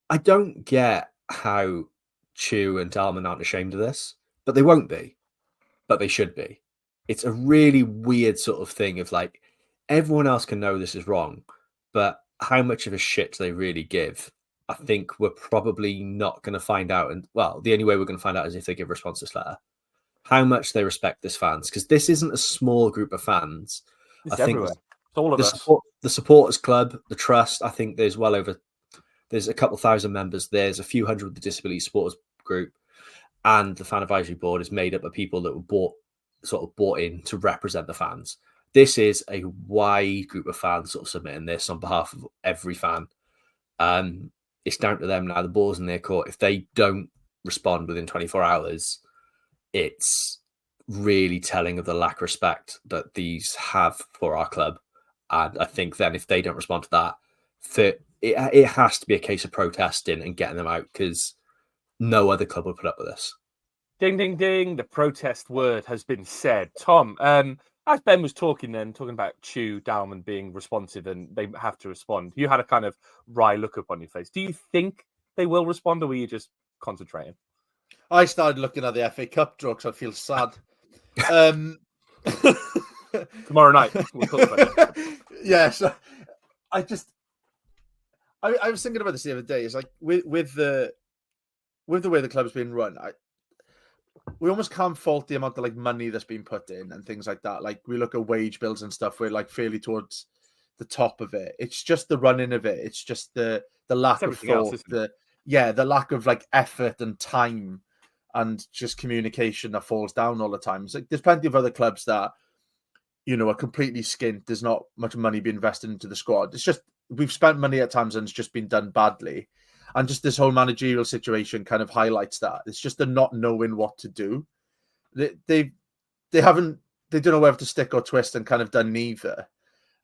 I don't get how Chew and Dalman aren't ashamed of this, but they won't be, but they should be. It's a really weird sort of thing of like, everyone else can know this is wrong, but how much of a shit do they really give? I think we're probably not going to find out. And well, the only way we're going to find out is if they give a response to this letter. How much they respect this fans, because this isn't a small group of fans. It's I think everywhere. It's all of us. The supporters club, the trust. I think there's there's a couple thousand members. There's a few hundred with the disability supporters group, and the fan advisory board is made up of people that were bought in to represent the fans. This is a wide group of fans sort of submitting this on behalf of every fan. It's down to them now. The ball's in their court. If they don't respond within 24 hours, it's really telling of the lack of respect that these have for our club. And I think then if they don't respond to that, it has to be a case of protesting and getting them out, because no other club will put up with this. Ding, ding, ding. The protest word has been said. Tom, as Ben was talking about Chew, Dalman being responsive and they have to respond, you had a kind of wry look up on your face. Do you think they will respond, or were you just concentrating? I started looking at the FA Cup draw because I feel sad. Tomorrow night, we'll talk about it. Yeah, so I was thinking about this the other day. It's like with the way the club's been run, we almost can't fault the amount of like money that's been put in and things like that. Like we look at wage bills and stuff, we're like fairly towards the top of it. It's just the running of it. It's just the lack of thought, the lack of like effort and time and just communication that falls down all the time. It's like there's plenty of other clubs that, you know, are completely skint. There's not much money being invested into the squad. It's just we've spent money at times and it's just been done badly. And just this whole managerial situation kind of highlights that. It's just the not knowing what to do. They don't know whether to stick or twist and kind of done neither.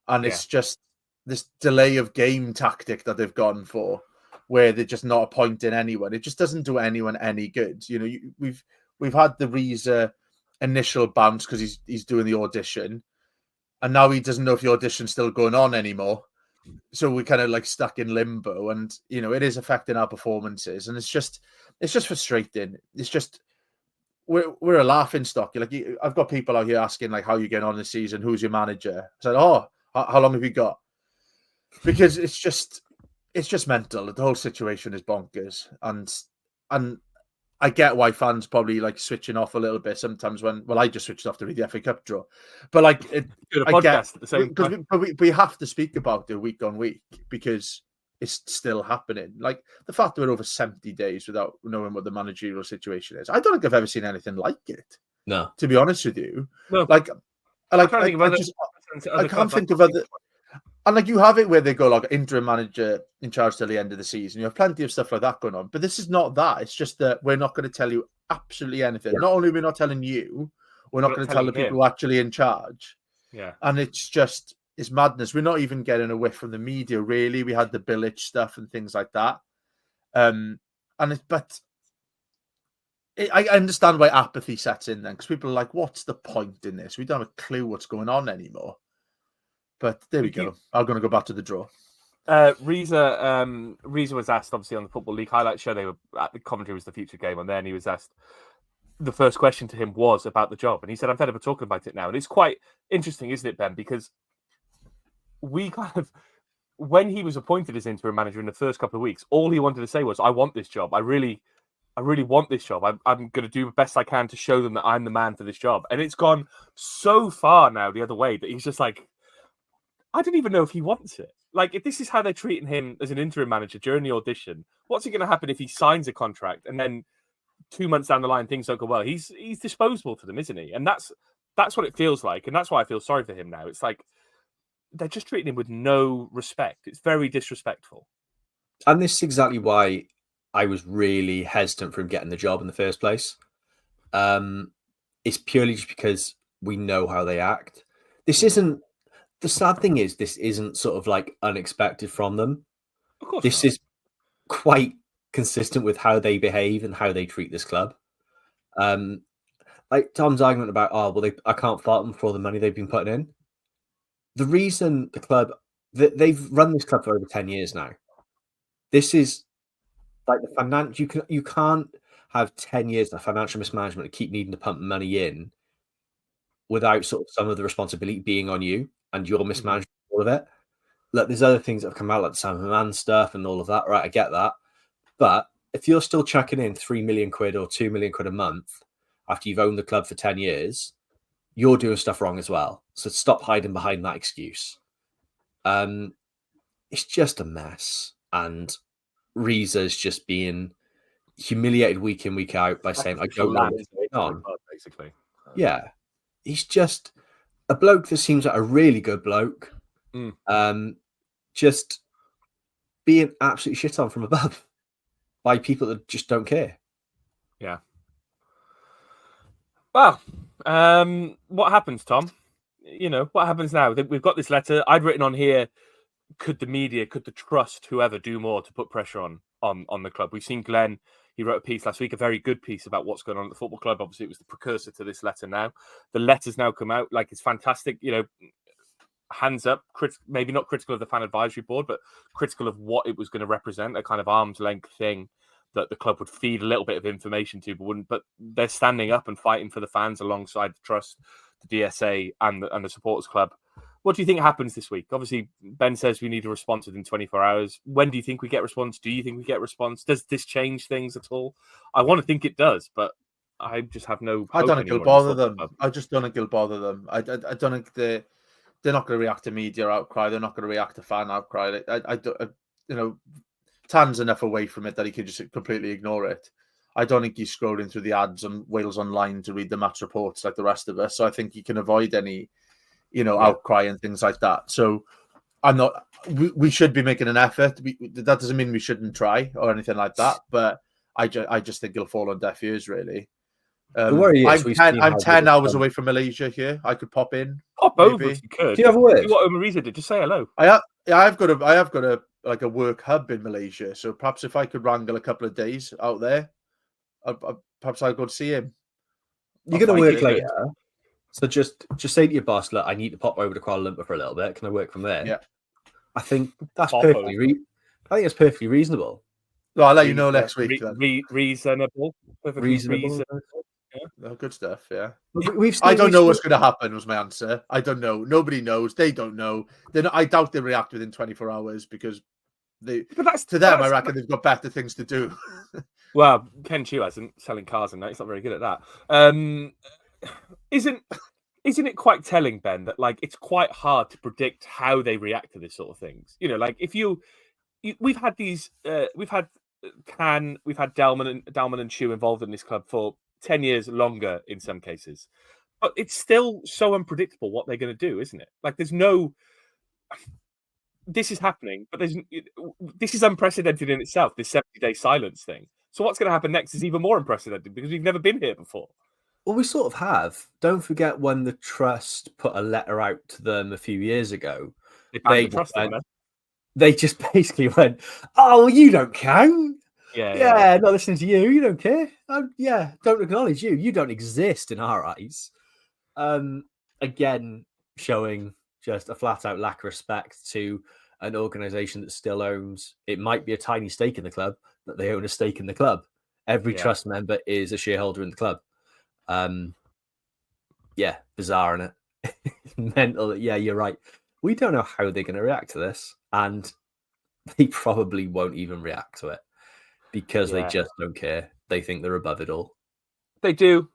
And it's just this delay of game tactic that they've gone for, where they're just not appointing anyone. It just doesn't do anyone any good. You know, we've had the Reza initial bounce because he's doing the audition, and now he doesn't know if the audition's still going on anymore. So we're kind of like stuck in limbo, and you know it is affecting our performances, and it's just frustrating. It's just we're a laughing stock. I've got people out here asking like, "How are you getting on this season? Who's your manager?" I said, "Oh, how long have you got?" Because it's just mental. The whole situation is bonkers, and I get why fans probably like switching off a little bit sometimes I just switched off to read the FA Cup draw. But like we have to speak about it week on week because it's still happening. Like the fact that we're over 70 days without knowing what the managerial situation is. I don't think I've ever seen anything like it. No. To be honest with you. No. I can't think of other. And like you have it where they go like interim manager in charge till the end of the season. You have plenty of stuff like that going on. But this is not that. It's just that we're not going to tell you absolutely anything. Yeah. Not only are we not telling you, we're not going to tell the people actually in charge. Yeah. And it's madness. We're not even getting a whiff from the media, really. We had the Bilic stuff and things like that. I understand why apathy sets in then, because people are like, what's the point in this? We don't have a clue what's going on anymore. But there we go. I'm going to go back to the draw. Reza was asked, obviously, on the Football League highlight show, they were at the Coventry was the future game on there, and he was asked, the first question to him was about the job. And he said, I'm fed up of talking about it now. And it's quite interesting, isn't it, Ben? Because we kind of, when he was appointed as interim manager in the first couple of weeks, all he wanted to say was, I want this job. I really want this job. I'm going to do the best I can to show them that I'm the man for this job. And it's gone so far now the other way that he's just like, I don't even know if he wants it. Like, if this is how they're treating him as an interim manager during the audition, what's going to happen if he signs a contract and then 2 months down the line things don't go well? He's disposable to them, isn't he? And that's what it feels like, and that's why I feel sorry for him now. It's like they're just treating him with no respect. It's very disrespectful. And this is exactly why I was really hesitant for him getting the job in the first place. It's purely just because we know how they act. This isn't the sad thing is this isn't sort of like unexpected from them. Of course, This is quite consistent with how they behave and how they treat this club. Like Tom's argument about, I can't fault them for all the money they've been putting in. The reason the club they've run this club for over 10 years now. This is like the financial. You can't have 10 years of financial mismanagement and keep needing to pump money in without sort of some of the responsibility being on you and your mismanagement of all of it. Look, there's other things that have come out like the Sam Man stuff and all of that. Right, I get that, but if you're still chucking in £3 million or £2 million a month after you've owned the club for 10 years, you're doing stuff wrong as well. So stop hiding behind that excuse. It's just a mess. And Reza's just being humiliated week in, week out by saying, I don't know what's going on. Basically. Yeah. He's just a bloke that seems like a really good bloke. Just being absolutely shit on from above by people that just don't care. Yeah. Well, what happens, Tom? What happens now? We've got this letter. I'd written on here, could the trust, whoever, do more to put pressure on the club? We've seen Glenn, he wrote a piece last week, a very good piece about what's going on at the football club. Obviously, it was the precursor to this letter now. The letter's now come out. Like, it's fantastic. Hands up, maybe not critical of the fan advisory board, but critical of what it was going to represent, a kind of arm's length thing that the club would feed a little bit of information to, but wouldn't. But they're standing up and fighting for the fans alongside the trust, the DSA, and the supporters club. What do you think happens this week? Obviously, Ben says we need a response within 24 hours. When do you think we get response? Do you think we get response? Does this change things at all? I want to think it does, but I just have no. I don't think it'll bother them. I just don't think it'll bother them. I don't think they're not going to react to media outcry. They're not going to react to fan outcry. I don't. Tan's enough away from it that he can just completely ignore it. I don't think he's scrolling through the ads on Wales Online to read the match reports like the rest of us. So I think he can avoid any, outcry and things like that. So I'm not. We should be making an effort. That doesn't mean we shouldn't try or anything like that. But I just think it'll fall on deaf ears, really. The worry is I'm 10 hours away from Malaysia here. I could pop in. Pop over if you could. Do you have a word? What Marisa did, just say hello. I've got a work hub in Malaysia. So perhaps if I could wrangle a couple of days out there, perhaps I'll go to see him. You're going to work later. So just say to your boss, look, I need to pop over to Kuala Lumpur for a little bit. Can I work from there? Yeah. I think that's it's perfectly reasonable. Well, I'll let you know next week. Reasonable. Reasonable. Yeah. Good stuff, yeah. I don't know what's going to happen was my answer. I don't know. Nobody knows. They don't know. I doubt they react within 24 hours because to them, I reckon they've got better things to do. Well, Ken Chu hasn't selling cars and that. He's not very good at that. Isn't it quite telling, Ben, that like it's quite hard to predict how they react to this sort of things? Like if we've had these, we've had Dalman and Chu involved in this club for 10 years longer in some cases, but it's still so unpredictable what they're going to do, isn't it? Like this is happening, but this is unprecedented in itself, this 70-day silence thing. So what's going to happen next is even more unprecedented because we've never been here before. Well, we sort of have. Don't forget when the trust put a letter out to them a few years ago. They just basically went, "Oh, well, you don't count. Yeah, not listening to you. You don't care. Don't acknowledge you. You don't exist in our eyes." Again, showing just a flat-out lack of respect to an organisation that still owns. It might be a tiny stake in the club, but they own a stake in the club. Every trust member is a shareholder in the club. Bizarre, isn't it? Mental. Yeah, you're right. We don't know how they're going to react to this, and they probably won't even react to it because they just don't care. They think they're above it all. They do,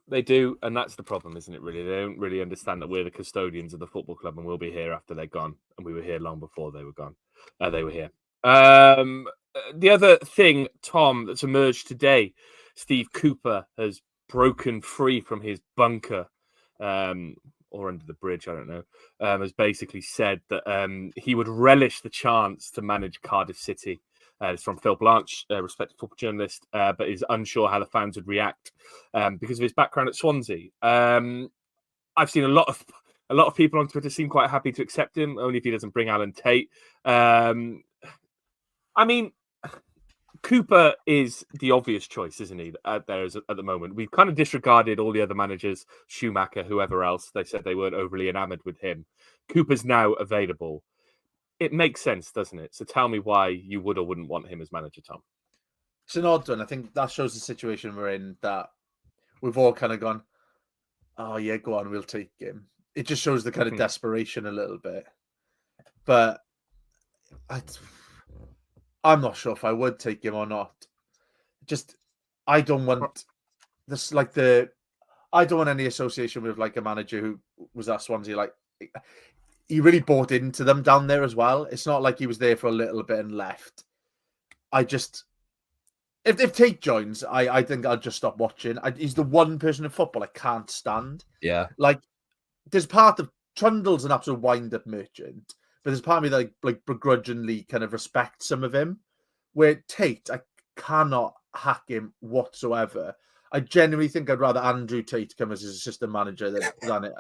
and that's the problem, isn't it? Really, they don't really understand that we're the custodians of the football club, and we'll be here after they're gone, and we were here long before they were gone. They were here. The other thing, Tom, that's emerged today, Steve Cooper has broken free from his bunker, or under the bridge, I don't know, has basically said that he would relish the chance to manage Cardiff City. It's from Phil Blanche, respected football journalist, but is unsure how the fans would react because of his background at Swansea. I I've seen a lot of people on Twitter seem quite happy to accept him, only if he doesn't bring Alan Tate. I mean, Cooper is the obvious choice, isn't he? At the moment, we've kind of disregarded all the other managers, Schumacher, whoever else. They said they weren't overly enamored with him. Cooper's now available. It makes sense, doesn't it? So tell me why you would or wouldn't want him as manager, Tom. It's an odd one. I think that shows the situation we're in, that we've all kind of gone, oh yeah, go on, we'll take him. It just shows the kind of desperation a little bit. But I'm not sure if I would take him or not. Just, I don't want this, like I don't want any association with like a manager who was at Swansea. Like, he really bought into them down there as well. It's not like he was there for a little bit and left. If Tate joins, I think I'll just stop watching. He's the one person in football I can't stand. Yeah. Like, there's part of Trundle's an absolute wind-up merchant, but there's part of me that like begrudgingly kind of respect some of him. Where Tate, I cannot hack him whatsoever. I genuinely think I'd rather Andrew Tate come as his assistant manager than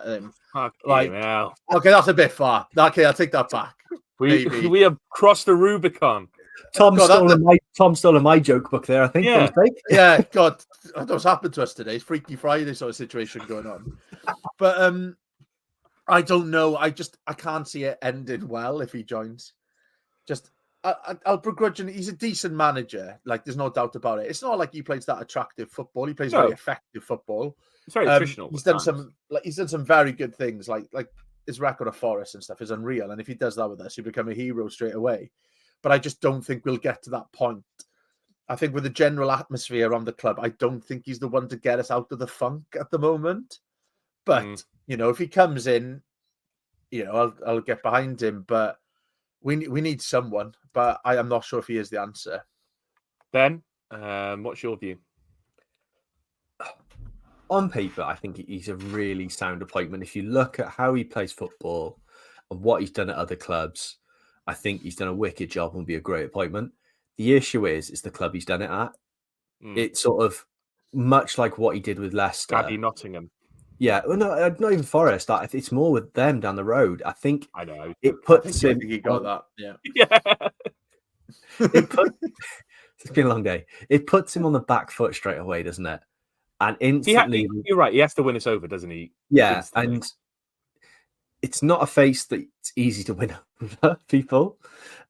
him. Okay, that's a bit far. Okay, I'll take that back. We have crossed the Rubicon. Tom stole my joke book there, I think. Yeah, yeah. God, what's happened to us today? It's Freaky Friday sort of situation going on. But I don't know. I can't see it ending well if he joins. I'll begrudgingly. He's a decent manager. Like, there's no doubt about it. It's not like he plays that attractive football. He plays very effective football. It's very traditional. He's done some very good things. Like his record of Forest and stuff is unreal. And if he does that with us, he'll become a hero straight away. But I just don't think we'll get to that point. I think with the general atmosphere around the club, I don't think he's the one to get us out of the funk at the moment. But, if he comes in, I'll get behind him. But we need someone. But I am not sure if he is the answer. Ben, what's your view? On paper, I think he's a really sound appointment. If you look at how he plays football and what he's done at other clubs, I think he's done a wicked job and will be a great appointment. The issue is the club he's done it at. It's sort of much like what he did with Leicester. Abby Nottingham. Yeah, well, no, not even Forest. It's more with them down the road. I think. I know. It puts him. He got that. Yeah. Yeah. It's been a long day. It puts him on the back foot straight away, doesn't it? And instantly, you're right. He has to win us over, doesn't he? Yeah, instantly. And it's not a face that's easy to win over people.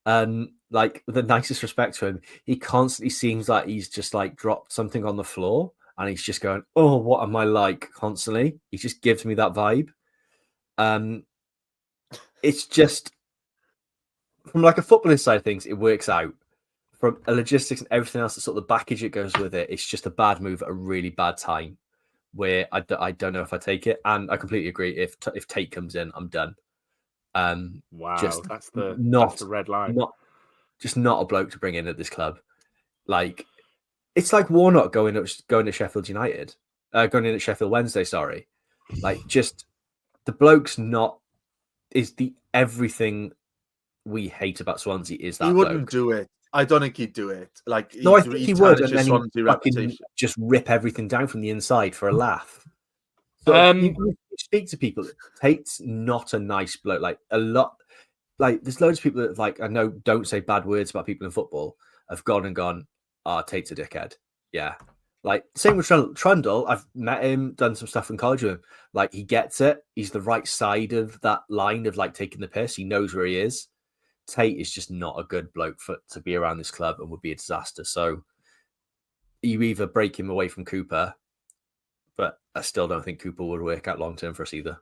Like, with the nicest respect to him, he constantly seems like he's just like dropped something on the floor and he's just going, "Oh, what am I like?" constantly. He just gives me that vibe. It's just, from like a footballing side of things, it works out. From a logistics and everything else, that sort of the baggage that goes with it, it's just a bad move at a really bad time. Where I don't know if I take it, and I completely agree. If Tate comes in, I'm done. Wow, that's the red line. Not a bloke to bring in at this club. Like, it's like Warnock going to Sheffield United, going in at Sheffield Wednesday. Sorry, like, just the bloke's not is the everything we hate about Swansea is that he wouldn't bloke. do it. I don't think he'd do it. Like, no, I think he would, and then he'd just rip everything down from the inside for a laugh. So you speak to people. Tate's not a nice bloke. Like, a lot, like, there's loads of people that, like, I know don't say bad words about people in football, have gone, Tate's a dickhead. Yeah. Like, same with Trundle. I've met him, done some stuff in college with him. Like, he gets it. He's the right side of that line of, like, taking the piss. He knows where he is. Tate is just not a good bloke to be around this club and would be a disaster. So you either break him away from Cooper, but I still don't think Cooper would work out long term for us either.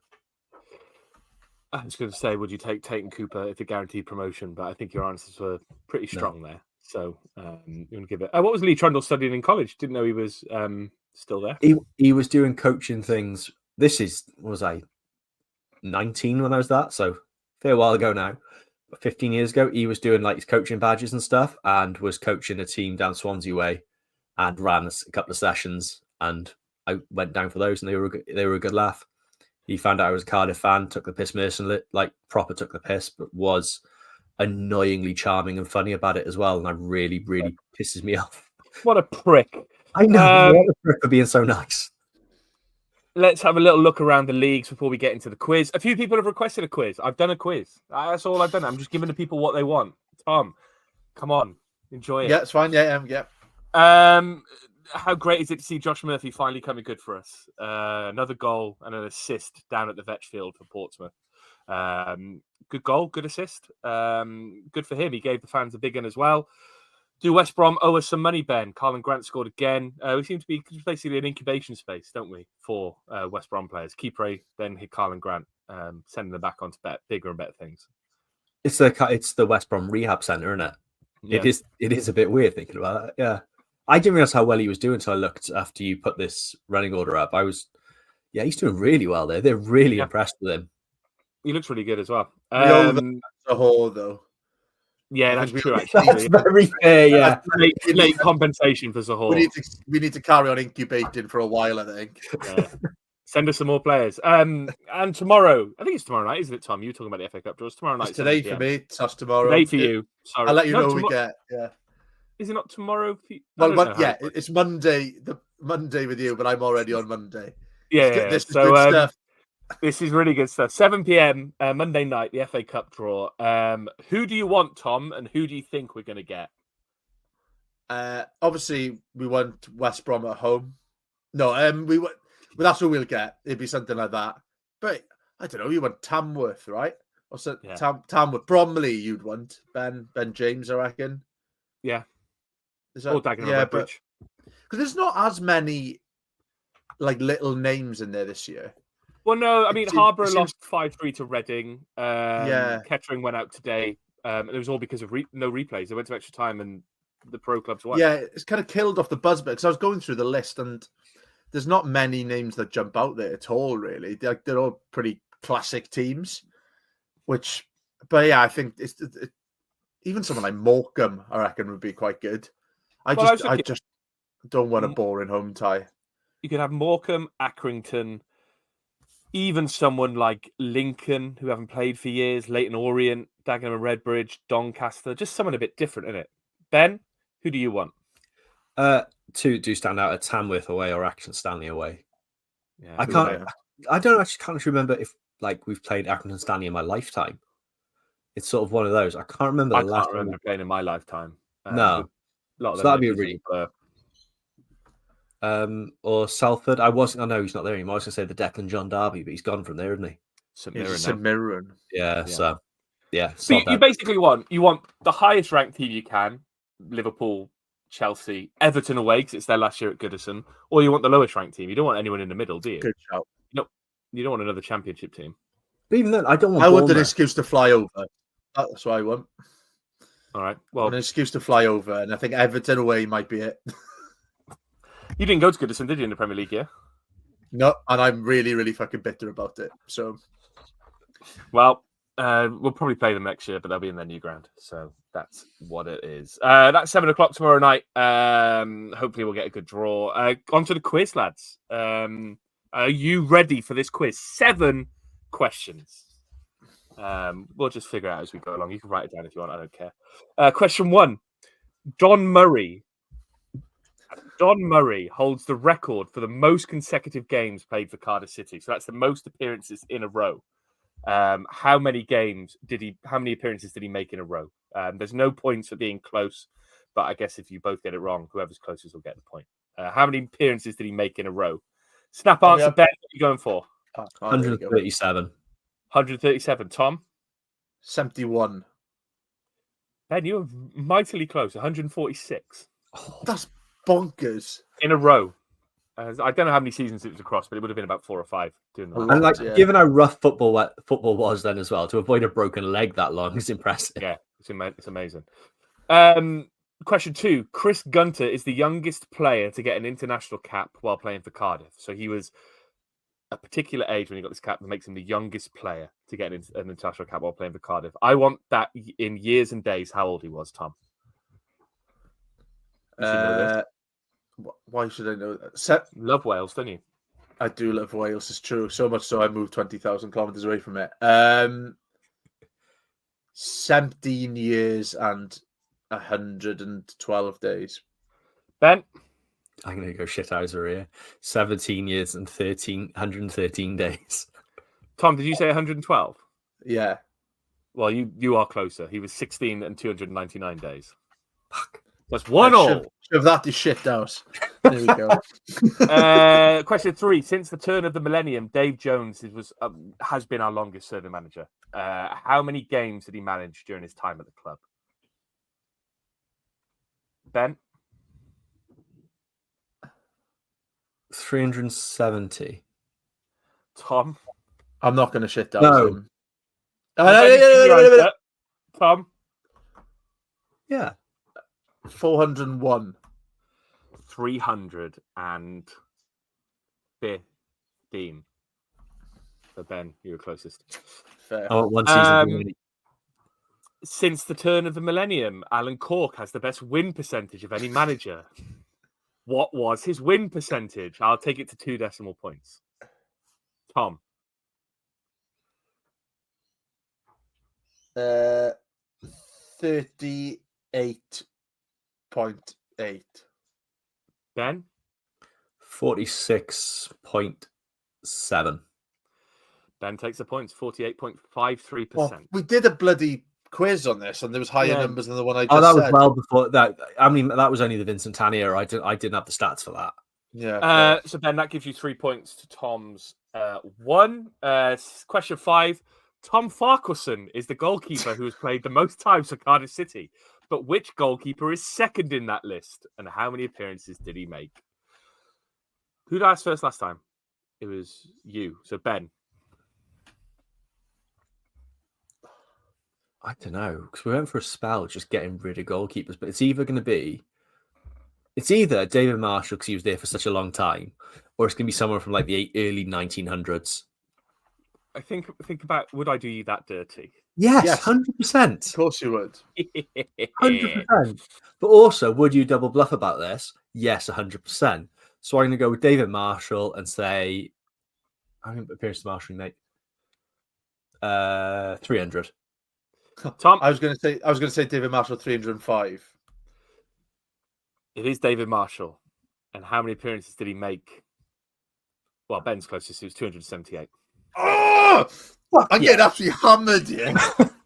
I was going to say, would you take Tate and Cooper if a guaranteed promotion? But I think your answers were pretty strong there. So you want to give it. What was Lee Trundle studying in college? Didn't know he was still there. He was doing coaching things. Was I 19 when I was that? So a fair while ago now. 15 years ago, he was doing like his coaching badges and stuff, and was coaching a team down Swansea way, and ran a couple of sessions. And I went down for those, and they were a good laugh. He found out I was a Cardiff fan, took the piss mercilessly, like proper took the piss, but was annoyingly charming and funny about it as well. And that really, really pisses me off. What a prick! I know. What a prick for being so nice. let's have a little look around the leagues before we get into the quiz. A few people have requested a quiz. I've done a quiz. That's all I've done. I'm just giving the people what they want. Tom, come on, enjoy it. Yeah, it's fine. Yeah. How great is it to see Josh Murphy finally coming good for us? Another goal and an assist down at the Vetch Field for Portsmouth. Good goal, good assist. Good for him. He gave the fans a big one as well. Do West Brom owe us some money, Ben? Carlin Grant scored again. We seem to be basically an incubation space, don't we, for West Brom players? Kipre, then hit Carlin Grant, sending them back onto bigger and better things. It's the West Brom rehab centre, isn't it? Yeah. It is a bit weird thinking about it. Yeah. I didn't realize how well he was doing until I looked after you put this running order up. He's doing really well there. They're really impressed with him. He looks really good as well. Zaha, though. Yeah, that's true. Actually, that's very fair. Yeah, late compensation for Zaha. We need to carry on incubating for a while, I think. Yeah. Send us some more players. And tomorrow, I think it's tomorrow night, isn't it, Tom? You were talking about the FA Cup draws tomorrow night. It's today for me. It's tomorrow. Today for you. Sorry, I'll let you know we get. Yeah. Is it not tomorrow? It's Monday. The Monday with you, but I'm already on Monday. Yeah. This is good stuff. This is really good stuff. 7 p.m. Monday night, the FA Cup draw. Who do you want, Tom, and who do you think we're going to get? Obviously, we want West Brom at home. No, well, that's what we'll get. It'd be something like that. But I don't know. You want Tamworth, right? Or so, Tamworth, Bromley. You'd want Ben James, I reckon. Yeah. Or Dagenham, because there's not as many like little names in there this year. Well, no, I mean Harborough lost 5-3 to Reading. Kettering went out today, and it was all because of no replays. They went to extra time, and the pro clubs won. Yeah, it's kind of killed off the buzz bit because I was going through the list, and there's not many names that jump out there at all. Really, they're all pretty classic teams. But yeah, I think even someone like Morecambe, I reckon, would be quite good. I just don't want a boring home tie. You could have Morecambe, Accrington, even someone like Lincoln, who haven't played for years, Leyton Orient, Dagenham and Redbridge, Doncaster, just someone a bit different, isn't it? Ben, who do you want? Two do stand out: at Tamworth away or Accrington Stanley away. Yeah, I can't remember if we've played Accrington Stanley in my lifetime. It's sort of one of those. I can't remember I can't remember playing in my lifetime. No. So that'd be a really or Salford. I know he's not there anymore. I was going to say the Declan John Derby, but he's gone from there, isn't he? St Mirren. Yeah. So yeah. So you basically want the highest ranked team you can: Liverpool, Chelsea, Everton away because it's their last year at Goodison, or you want the lowest ranked team. You don't want anyone in the middle, do you? Good shout. No, you don't want another championship team. But even then, I don't want. I want an excuse to fly over. That's what I want. All right. Well, an excuse to fly over, and I think Everton away might be it. You didn't go to Goodison, did you, in the Premier League, yeah? No, and I'm really, really fucking bitter about it. So, well, we'll probably play them next year, but they'll be in their new ground. So that's what it is. That's 7 o'clock tomorrow night. Hopefully, we'll get a good draw. On to the quiz, lads. Are you ready for this quiz? 7 questions. We'll just figure it out as we go along. You can write it down if you want. I don't care. Question 1. Don Murray holds the record for the most consecutive games played for Cardiff City. So that's the most appearances in a row. How many appearances did he make in a row? There's no points for being close, but I guess if you both get it wrong, whoever's closest will get the point. How many appearances did he make in a row? Snap answer, Ben. What are you going for? 137. 137. Tom? 71. Ben, you were mightily close. 146. Oh, that's bonkers. In a row. I don't know how many seasons it was across, but it would have been about 4 or 5 doing that. And given how rough football was then as well, to avoid a broken leg that long is impressive. Yeah, it's amazing. Question 2. Chris Gunter is the youngest player to get an international cap while playing for Cardiff. So he was a particular age when he got this cap that makes him the youngest player to get an international cap while playing for Cardiff. I want that in years and days, how old he was, Tom. Why should I know that? Love Wales, don't you? I do love Wales, it's true. So much so I moved 20,000 kilometers away from it. 17 years and 112 days. Ben? I'm going to go shithouser here. 17 years and 113 days. Tom, did you say 112? Yeah. Well, you are closer. He was 16 and 299 days. Fuck. That's 1-1. Shove that to shit house. There we go. Question 3. Since the turn of the millennium, Dave Jones has been our longest serving manager. How many games did he manage during his time at the club? Ben? 370. Tom? I'm not going to shit house No. him. Tom? Yeah. 401. 315. So Ben, you were closest. Fair. I want one season. Since the turn of the millennium, Alan Cork has the best win percentage of any manager. What was his win percentage? I'll take it to 2 decimal points. Tom? 38.8. Ben? 46.7. Ben takes the points, 48.53%. Well, we did a bloody quiz on this, and there was higher numbers than the one I just said. That was well before that. I mean, that was only the Vincent Tannier. I didn't have the stats for that. Yeah. So Ben, that gives you 3 points to Tom's 1. Question 5. Tom Farquharson is the goalkeeper who has played the most times for Cardiff City. But which goalkeeper is second in that list? And how many appearances did he make? Who did I ask first last time? It was you. So Ben. I don't know, because we went for a spell just getting rid of goalkeepers, but it's either David Marshall because he was there for such a long time, or it's going to be someone from like the early 1900s. I think about, would I do you that dirty? Yes, 100%. Of course you would. 100%. But also, would you double bluff about this? Yes, 100%. So I'm going to go with David Marshall and say, how many appearances Marshall make? 300. Tom, I was going to say David Marshall 305. It is David Marshall. And how many appearances did he make? Well, Ben's closest. He was 278. Oh, I'm getting absolutely hammered here.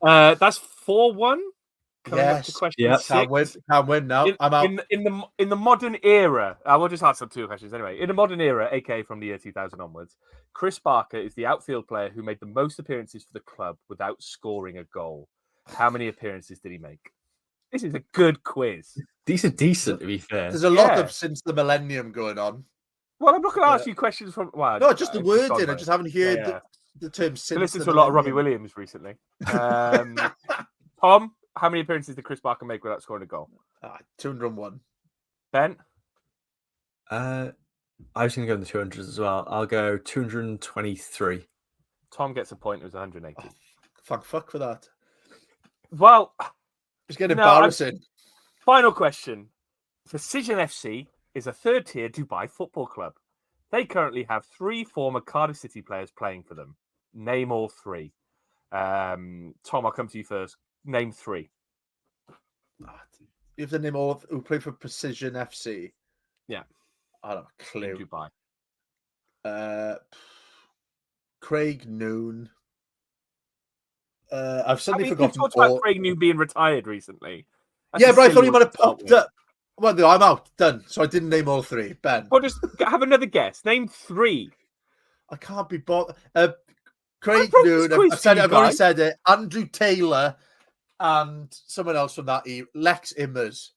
That's 4-1. Coming up to Yes. question 6. Can't win now. I'm out. In the modern era, I will just ask some 2 questions anyway. In the modern era, aka from the year 2000 onwards, Chris Barker is the outfield player who made the most appearances for the club without scoring a goal. How many appearances did he make? This is a good quiz. These are decent, to be fair. There's a lot of since the millennium going on. Well, I'm not going to ask you questions from... Well, no, just the wording. I just haven't heard the term since. I listened to a lot of Robbie Williams recently. Tom, how many appearances did Chris Barker make without scoring a goal? 201. Ben? I was going to go in the 200s as well. I'll go 223. Tom gets a point. It was 180. Oh, thank fuck for that. Well... It's getting embarrassing. Final question. Precision FC is a third-tier Dubai football club. They currently have 3 former Cardiff City players playing for them. Name all 3. Tom, I'll come to you first. Name 3. You have to name all who play for Precision FC. Yeah. I don't have a clue. In Dubai. Craig Noon. I've suddenly forgotten. You talked about Craig Noon being retired recently. But I thought he might have popped up. Well, no, I'm out. Done. So I didn't name all 3. Ben. Well, just have another guess. Name 3. I can't be bothered. Craig Noon. I've already said it. Andrew Taylor and someone else from that. Lex Immers.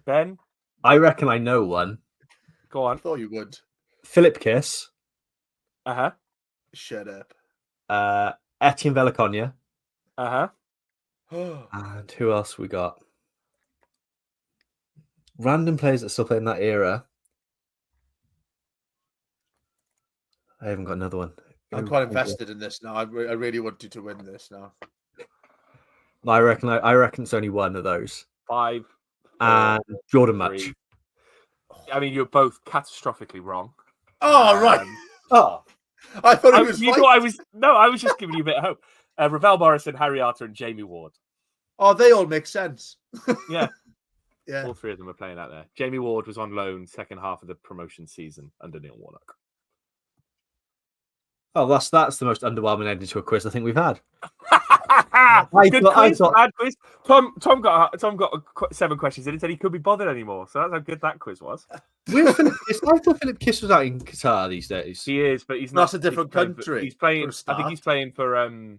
Ben? I reckon I know one. Go on. I thought you would. Philip Kiss. Uh-huh. Shut up. Etienne Velaconia. Uh-huh. And who else we got? Random players that still play in that era. I haven't got another one. I'm quite invested in this now. I really want you to win this now. I reckon it's only one of those. 5. And Jordan 3. Much. I mean, you're both catastrophically wrong. Oh, right. I thought it was. I was just giving you a bit of hope. Ravel Morrison, Harry Arter, and Jamie Ward. Oh, they all make sense. Yeah. Yeah. All three of them are playing out there. Jamie Ward was on loan second half of the promotion season under Neil Warnock. Oh, that's the most underwhelming ending to a quiz I think we've had. Good quiz, bad quiz. Tom got 7 questions and he said he couldn't be bothered anymore. So that's how good that quiz was. Where's Philip Kiss? I thought Philip Kiss was out in Qatar these days. He is, but he's not. That's a different country. He's playing. I think he's playing for.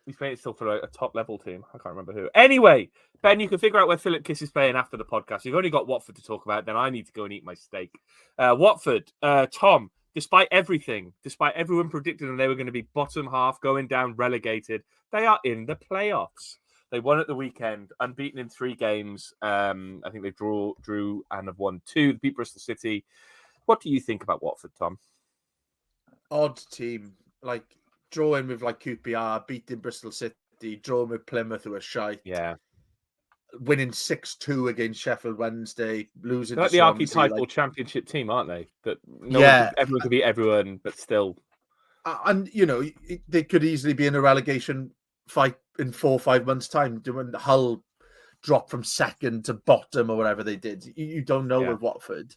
He's playing still for a top level team. I can't remember who. Anyway, Ben, you can figure out where Philip Kiss is playing after the podcast. You've only got Watford to talk about. Then I need to go and eat my steak. Watford, Tom. Despite everything, despite everyone predicting them they were going to be bottom half, going down, relegated, they are in the playoffs. They won at the weekend, unbeaten in 3 games. I think they drew and have won 2. They beat Bristol City. What do you think about Watford, Tom? Odd team. Like, drawing with like QPR, beating Bristol City, drawing with Plymouth, who are shite. Yeah. Winning 6-2 against Sheffield Wednesday, losing. They're like the archetypal championship team, aren't they? That everyone could beat everyone, but still. And they could easily be in a relegation fight in 4 or 5 months' time. When Hull drop from second to bottom or whatever they did, you don't know with Watford.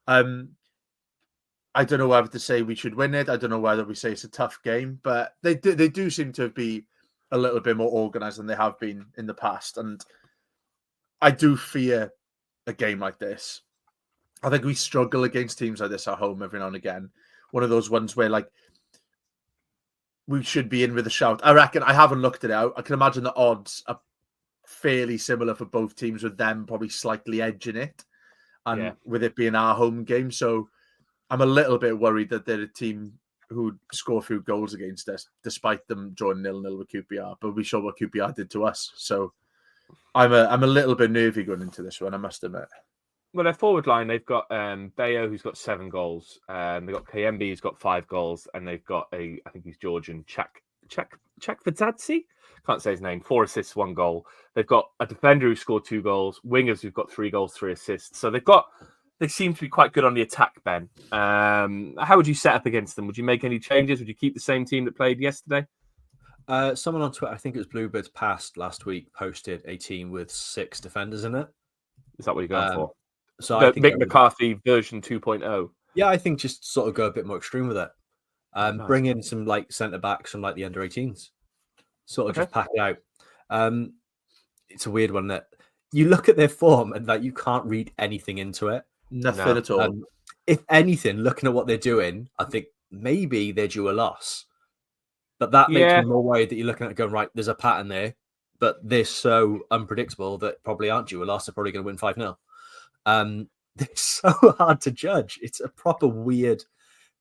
I don't know whether to say we should win it. I don't know whether we say it's a tough game, but they do seem to be a little bit more organised than they have been in the past, and I do fear a game like this. I think we struggle against teams like this at home every now and again. One of those ones where, like, we should be in with a shout. I reckon, I haven't looked it out. I can imagine the odds are fairly similar for both teams, with them probably slightly edging it, and with it being our home game. So I'm a little bit worried that they're a team who score a few goals against us, despite them drawing 0-0 with QPR. But we saw what QPR did to us. So I'm a little bit nervy going into this one, I must admit. Well, their forward line, they've got Bayo, who's got 7 goals. They've got KMB, who's got 5 goals. And they've got I think he's Georgian, Chakvadzadze? Can't say his name. 4 assists, 1 goal. They've got a defender who scored 2 goals. Wingers who've got 3 goals, 3 assists. So they seem to be quite good on the attack, Ben. How would you set up against them? Would you make any changes? Would you keep the same team that played yesterday? Someone on Twitter, I think it was Bluebirds Past last week, posted a team with 6 defenders in it. Is that what you're going for? So the I think Mick McCarthy version 2.0. Yeah, I think just sort of go a bit more extreme with it. Nice. Bring in some like centre backs from like the under 18s. Sort of just pack it out. It's a weird one that you look at their form and like you can't read anything into it. Nothing at all. If anything, looking at what they're doing, I think maybe they're due a loss. But that makes me more worried that you're looking at it going, right, there's a pattern there, but they're so unpredictable that probably aren't due a loss. They're probably going to win 5-0. They're so hard to judge. It's a proper weird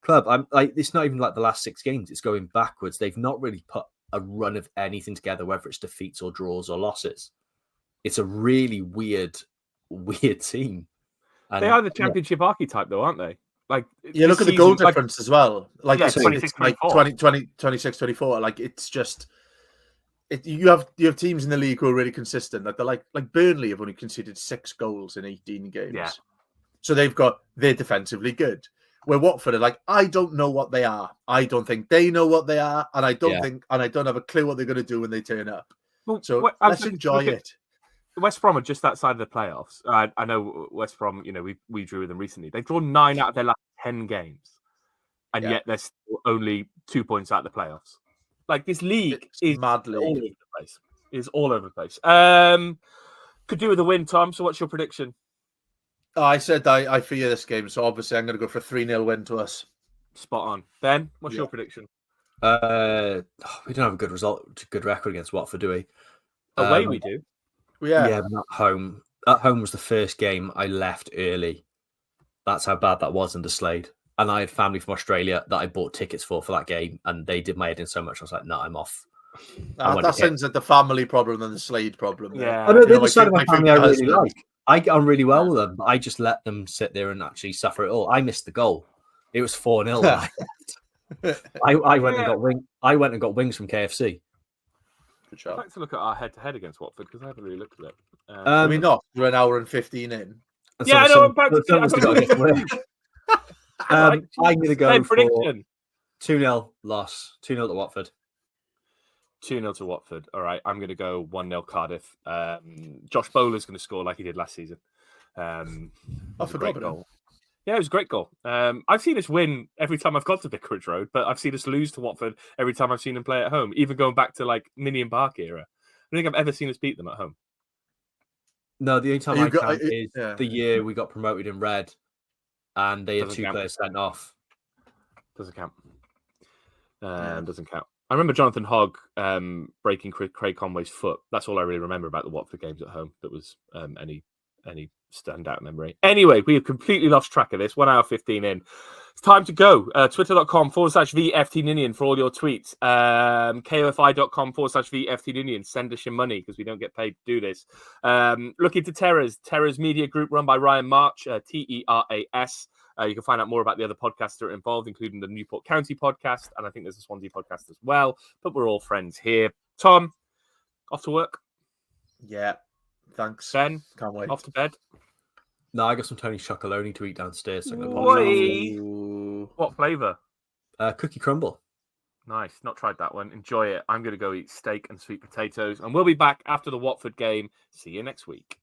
club. I'm like, it's not even like the last 6 games. It's going backwards. They've not really put a run of anything together, whether it's defeats or draws or losses. It's a really weird team. And they are the championship archetype, though, aren't they? Like, look at the goal difference as well. Like, it's 26-24. Like, it's just you have teams in the league who are really consistent. Like, they're like Burnley have only conceded 6 goals in 18 games. Yeah. So they're defensively good. Where Watford are like, I don't know what they are. I don't think they know what they are, and I don't have a clue what they're going to do when they turn up. Well, so let's enjoy it. West Brom are just outside of the playoffs. I know West Brom, we drew with them recently. They've drawn 9 out of their last 10 games. And yet they're still only 2 points out of the playoffs. Like, this league is mad league. All over the place. It's all over the place. Could do with a win, Tom. So what's your prediction? I said I fear this game. So obviously I'm going to go for a 3-0 win to us. Spot on. Ben, what's your prediction? We don't have a good record against Watford, do we? Away we do. Yeah, but not home. At home was the first game I left early. That's how bad that was under Slade. And I had family from Australia that I bought tickets for that game, and they did my head in so much. I was like, no, I'm off. That sounds like the family problem than the Slade problem. Yeah. I know the other side of my family I really like. I get on really well with them, but I just let them sit there and actually suffer it all. I missed the goal. It was 4-0. I went and got wings from KFC. I'd like to look at our head-to-head against Watford because I haven't really looked at it. I mean, not. We're an hour and 15 in. Yeah, I know. I'm about I'm going to go for prediction. 2-0 loss. 2-0 to Watford. 2-0 to Watford. All right, I'm going to go 1-0 Cardiff. Josh Bowler's going to score like he did last season. I forgot great about him. goal. Yeah, it was a great goal. I've seen us win every time I've got to Vicarage Road, but I've seen us lose to Watford every time I've seen them play at home, even going back to like Ninian Bark era. I don't think I've ever seen us beat them at home. No, the only time You I got- count it- is yeah. the year we got promoted in red, and they had Doesn't 2 count. players sent off. Doesn't count. Yeah. Doesn't count. I remember Jonathan Hogg breaking Craig Conway's foot. That's all I really remember about the Watford games at home. That was any standout memory. Anyway, we have completely lost track of this. 1 hour 15 in. It's time to go. Twitter.com/VFT Ninian for all your tweets. KOFI.com/VFT Ninian. Send us your money because we don't get paid to do this. Look into Terra's media group run by Ryan March, TERAS. You can find out more about the other podcasts that are involved, including the Newport County podcast. And I think there's a Swansea podcast as well. But we're all friends here. Tom, off to work. Yeah. Thanks. Ben, Can't wait. off to bed. No, I got some Tony Chocolonely to eat downstairs. So I'm going to Oi. pop Ooh. What flavour? it. Cookie crumble. Nice. Not tried that one. Enjoy it. I'm going to go eat steak and sweet potatoes. And we'll be back after the Watford game. See you next week.